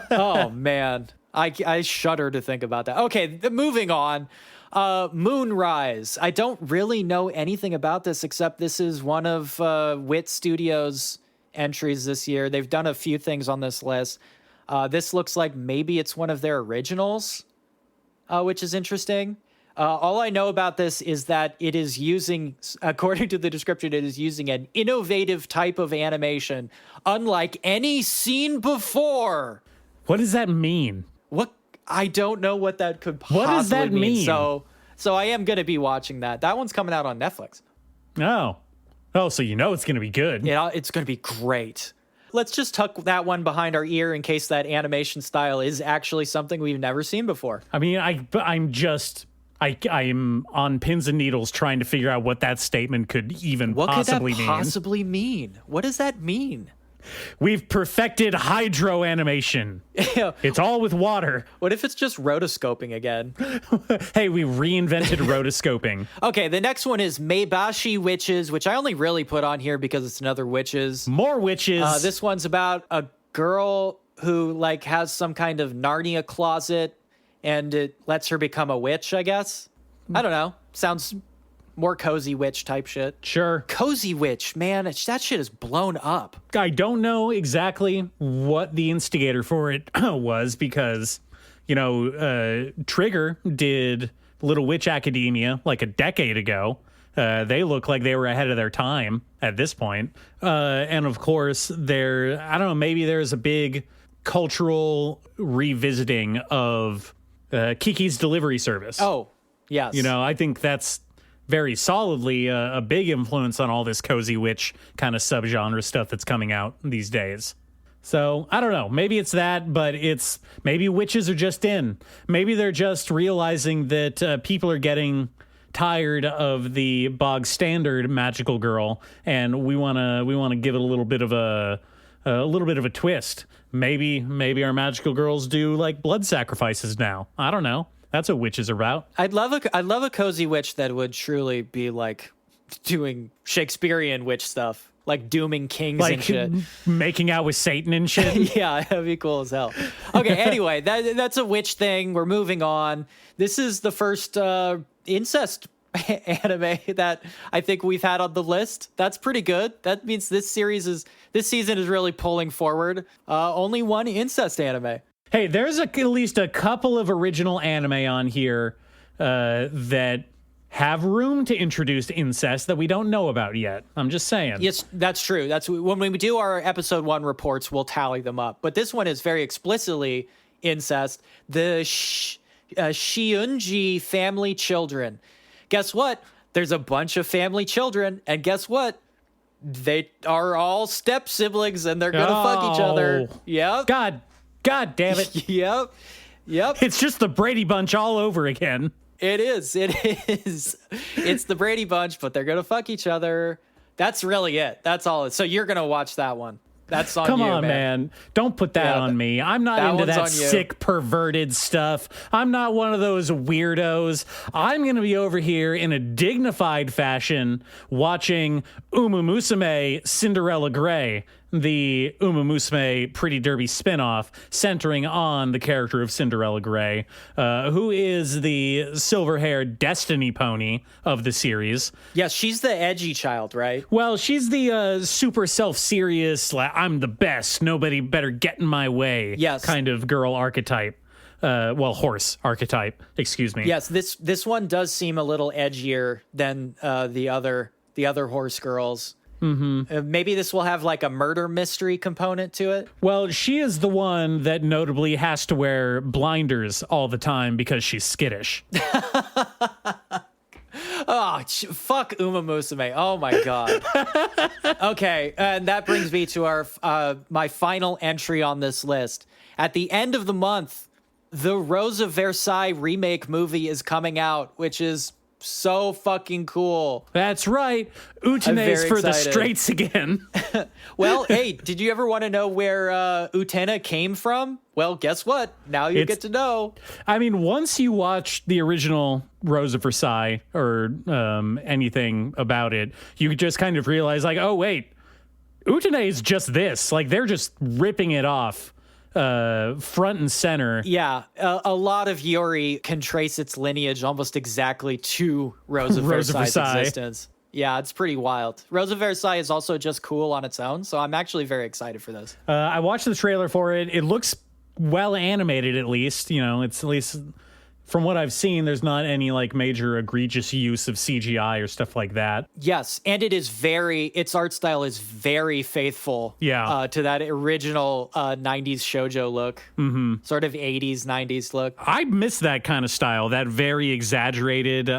Speaker 2: Oh man, I shudder to think about that. Okay, moving on. Moonrise. I don't really know anything about this except this is one of Wit Studios' entries this year. They've done a few things on this list. This looks like maybe it's one of their originals, which is interesting. All I know about this is that it is using, according to the description, it is using an innovative type of animation, unlike any seen before.
Speaker 1: What does that mean?
Speaker 2: What? I don't know what that could possibly
Speaker 1: What does that mean?
Speaker 2: So I am going to be watching that. That one's coming out on Netflix.
Speaker 1: Oh, so you know it's going to be good.
Speaker 2: Yeah, it's going to be great. Let's just tuck that one behind our ear in case that animation style is actually something we've never seen before.
Speaker 1: I mean, I'm on pins and needles trying to figure out what that statement could even possibly mean.
Speaker 2: What could that possibly mean? What does that mean?
Speaker 1: We've perfected hydro animation.
Speaker 2: Yeah.
Speaker 1: It's all with water.
Speaker 2: What if it's just rotoscoping again?
Speaker 1: Hey, we reinvented rotoscoping.
Speaker 2: Okay, the next one is Maebashi Witches, which I only really put on here because it's another witches.
Speaker 1: More witches.
Speaker 2: This one's about a girl who like has some kind of Narnia closet and it lets her become a witch, I guess. I don't know. Sounds more cozy witch type shit.
Speaker 1: Sure.
Speaker 2: Cozy witch, man, that shit is blown up.
Speaker 1: I don't know exactly what the instigator for it was because, Trigger did Little Witch Academia like a decade ago. They look like they were ahead of their time at this point. And of course, maybe there's a big cultural revisiting of Kiki's Delivery Service.
Speaker 2: Oh, yes.
Speaker 1: I think that's very solidly a big influence on all this cozy witch kind of subgenre stuff that's coming out these days. So I don't know. Maybe it's that, but maybe witches are just in. Maybe they're just realizing that people are getting tired of the bog standard magical girl, and we want to give it a little bit of a twist. Maybe our magical girls do like blood sacrifices now. I don't know. That's what witches are about.
Speaker 2: I'd love a cozy witch that would truly be like doing Shakespearean witch stuff, like dooming kings and shit,
Speaker 1: making out with Satan and shit.
Speaker 2: Yeah, that'd be cool as hell. Okay, anyway, that's a witch thing. We're moving on. This is the first incest anime that I think we've had on the list. That's pretty good. That means this season is really pulling forward. Only one incest anime.
Speaker 1: Hey, there's at least a couple of original anime on here that have room to introduce incest that we don't know about yet. I'm just saying.
Speaker 2: Yes, that's true. That's when we do our episode 1 reports, we'll tally them up. But this one is very explicitly incest. The Shiunji family children. Guess what? There's a bunch of family children, and guess what? They are all step siblings, and they're gonna fuck each other. Yep.
Speaker 1: God damn it.
Speaker 2: Yep.
Speaker 1: It's just the Brady Bunch all over again.
Speaker 2: It is. It's the Brady Bunch, but they're going to fuck each other. That's really it. That's all. So you're going to watch that one. That's on you,
Speaker 1: Come on, man. Don't put that on me. I'm not into that sick, perverted stuff. I'm not one of those weirdos. I'm going to be over here in a dignified fashion watching Musume Cinderella Grey, the Musume Pretty Derby spinoff centering on the character of Cinderella Grey, who is the silver-haired destiny pony of the series.
Speaker 2: Yes, she's the edgy child, right?
Speaker 1: Well, she's the super self-serious, I'm the best, nobody better get in my way kind of girl archetype. Horse archetype, excuse me.
Speaker 2: Yes, this one does seem a little edgier than the other horse girls. Mm-hmm. Maybe this will have like a murder mystery component to it.
Speaker 1: Well, she is the one that notably has to wear blinders all the time because she's skittish.
Speaker 2: Oh, fuck Musume. Oh my god. Okay, and that brings me to our my final entry on this list. At the end of the month, the Rose of Versailles remake movie is coming out, which is so fucking cool.
Speaker 1: That's right. Utene's for the straights again.
Speaker 2: Well, hey, did you ever want to know where Utena came from? Well, guess what? Now you get to know. I
Speaker 1: mean, once you watch the original Rose of Versailles or anything about it, you just kind of realize, like, oh, wait, Utene is just this. Like, they're just ripping it off. Front and center.
Speaker 2: Yeah, a lot of Yuri can trace its lineage almost exactly to Rose of Versailles' existence. Yeah, it's pretty wild. Rose of Versailles is also just cool on its own, so I'm actually very excited for this.
Speaker 1: I watched the trailer for it. It looks well animated, at least. It's at least from what I've seen, there's not any like major egregious use of CGI or stuff like that.
Speaker 2: Yes, and its art style is very faithful to that original 90s shoujo look. Sort of 80s, 90s look.
Speaker 1: I miss that kind of style, that very exaggerated,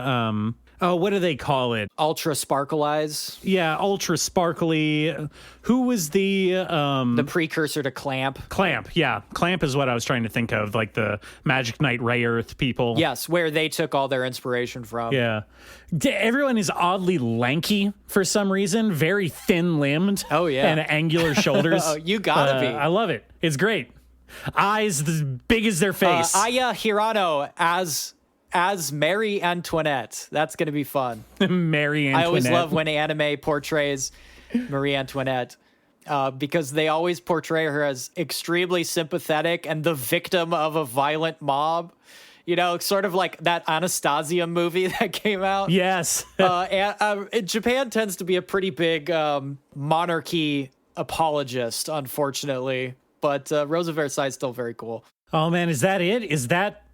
Speaker 1: what do they call it?
Speaker 2: Ultra sparkle eyes.
Speaker 1: Yeah, ultra sparkly. Who was the
Speaker 2: precursor to Clamp?
Speaker 1: Clamp, yeah. Clamp is what I was trying to think of, like the Magic Knight Ray Earth people.
Speaker 2: Yes, where they took all their inspiration from.
Speaker 1: Yeah. Everyone is oddly lanky for some reason, very thin-limbed.
Speaker 2: Oh, yeah.
Speaker 1: And angular shoulders.
Speaker 2: Oh, you gotta be.
Speaker 1: I love it. It's great. Eyes as big as their face.
Speaker 2: Aya Hirano as Marie Antoinette. That's going to be fun.
Speaker 1: Marie Antoinette.
Speaker 2: I always love when anime portrays Marie Antoinette because they always portray her as extremely sympathetic and the victim of a violent mob. You know, sort of like that Anastasia movie that came out.
Speaker 1: Yes.
Speaker 2: Japan tends to be a pretty big monarchy apologist, unfortunately. But Rosa Versailles is still very cool.
Speaker 1: Oh, man, is that it? Is that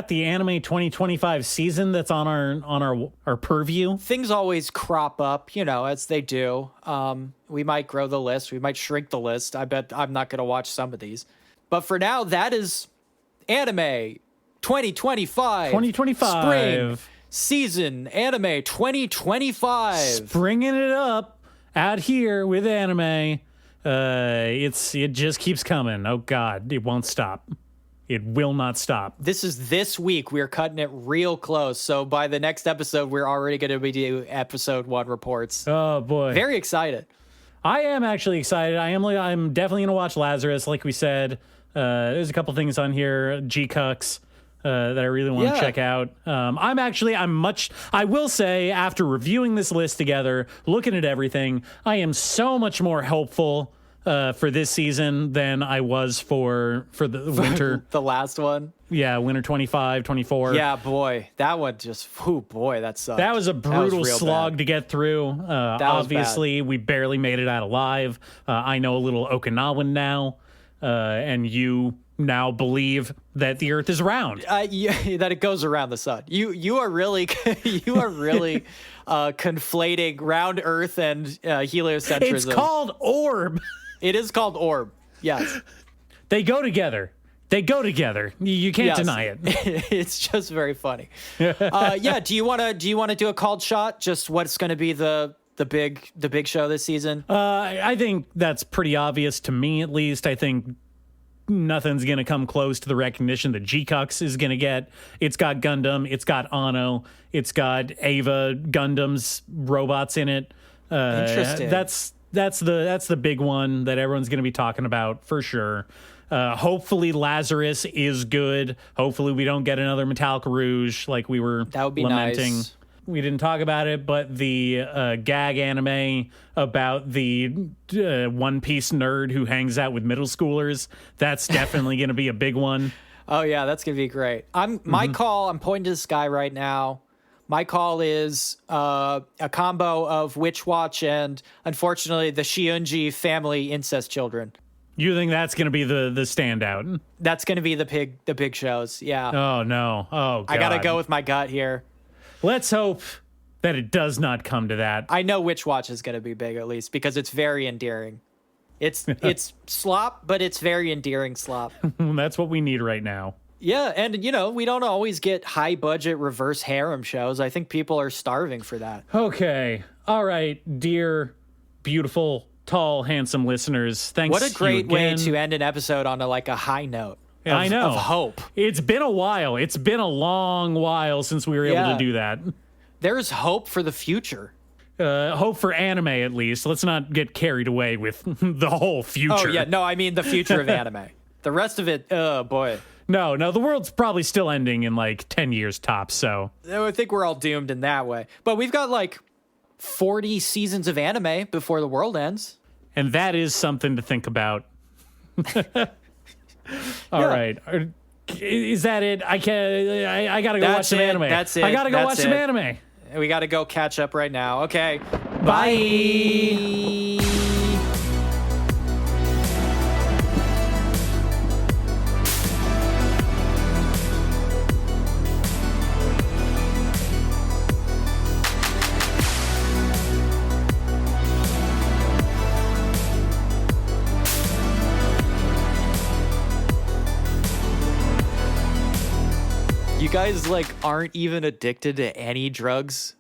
Speaker 1: the anime 2025 season that's on our purview?
Speaker 2: Things always crop up, you know, as they do. We might grow the list. We might shrink the list. I bet I'm not going to watch some of these. But for now, that is anime 2025.
Speaker 1: 2025.
Speaker 2: Spring season anime 2025.
Speaker 1: Springing it up out here with anime. It just keeps coming. Oh, God, it won't stop. It will not stop.
Speaker 2: This week. We're cutting it real close. So by the next episode, we're already going to be doing episode 1 reports.
Speaker 1: Oh, boy.
Speaker 2: Very excited.
Speaker 1: I am actually excited. I'm definitely going to watch Lazarus, like we said. There's a couple things on here, GQuuuuuX, that I really want to check out. I will say, after reviewing this list together, looking at everything, I am so much more hopeful for this season than I was for the winter.
Speaker 2: The last one?
Speaker 1: Yeah, winter 25, 24.
Speaker 2: Yeah, boy. That one just, that sucked.
Speaker 1: That was a brutal slog to get through. Obviously, we barely made it out alive. I know a little Okinawan now, and you now believe that the Earth is round.
Speaker 2: That it goes around the sun. You are really conflating round Earth and heliocentrism.
Speaker 1: It's called orb.
Speaker 2: It is called orb. Yes.
Speaker 1: They go together. You can't deny it.
Speaker 2: It's just very funny. Do you want to do a called shot? Just what's going to be the big show this season?
Speaker 1: I think that's pretty obvious to me, at least. I think nothing's going to come close to the recognition that GQuuuuuX is going to get. It's got Gundam. It's got Anno. It's got Ava Gundam's robots in it.
Speaker 2: Interesting.
Speaker 1: That's the big one that everyone's going to be talking about for sure. Hopefully Lazarus is good. Hopefully we don't get another Metallic Rouge like we were
Speaker 2: that would be
Speaker 1: lamenting.
Speaker 2: Nice.
Speaker 1: We didn't talk about it, but the gag anime about the One Piece nerd who hangs out with middle schoolers, that's definitely going to be a big one.
Speaker 2: Oh, yeah, that's going to be great. My call, I'm pointing to the sky right now. My call is a combo of Witch Watch and, unfortunately, the Shiunji family incest children.
Speaker 1: You think that's going to be the standout?
Speaker 2: That's going to be the big shows, yeah.
Speaker 1: Oh, no. Oh, God.
Speaker 2: I got to go with my gut here.
Speaker 1: Let's hope that it does not come to that.
Speaker 2: I know Witch Watch is going to be big, at least, because it's very endearing. It's slop, but it's very endearing slop.
Speaker 1: That's what we need right now.
Speaker 2: Yeah, and, you know, we don't always get high-budget reverse harem shows. I think people are starving for that.
Speaker 1: Okay. All right, dear, beautiful, tall, handsome listeners. Thanks.
Speaker 2: What a great way to end an episode on a high note.
Speaker 1: I know.
Speaker 2: Of hope.
Speaker 1: It's been a while. It's been a long while since we were able to do that.
Speaker 2: There's hope for the future.
Speaker 1: Hope for anime, at least. Let's not get carried away with the whole future.
Speaker 2: Oh, yeah. No, I mean the future of anime. The rest of it, oh, boy.
Speaker 1: No, the world's probably still ending in 10 years tops, so.
Speaker 2: I think we're all doomed in that way. But we've got 40 seasons of anime before the world ends.
Speaker 1: And that is something to think about. All right. Is that it? I gotta go watch some anime.
Speaker 2: That's it.
Speaker 1: I gotta go watch some anime.
Speaker 2: We gotta go catch up right now. Okay.
Speaker 1: Bye.
Speaker 2: You guys like aren't even addicted to any drugs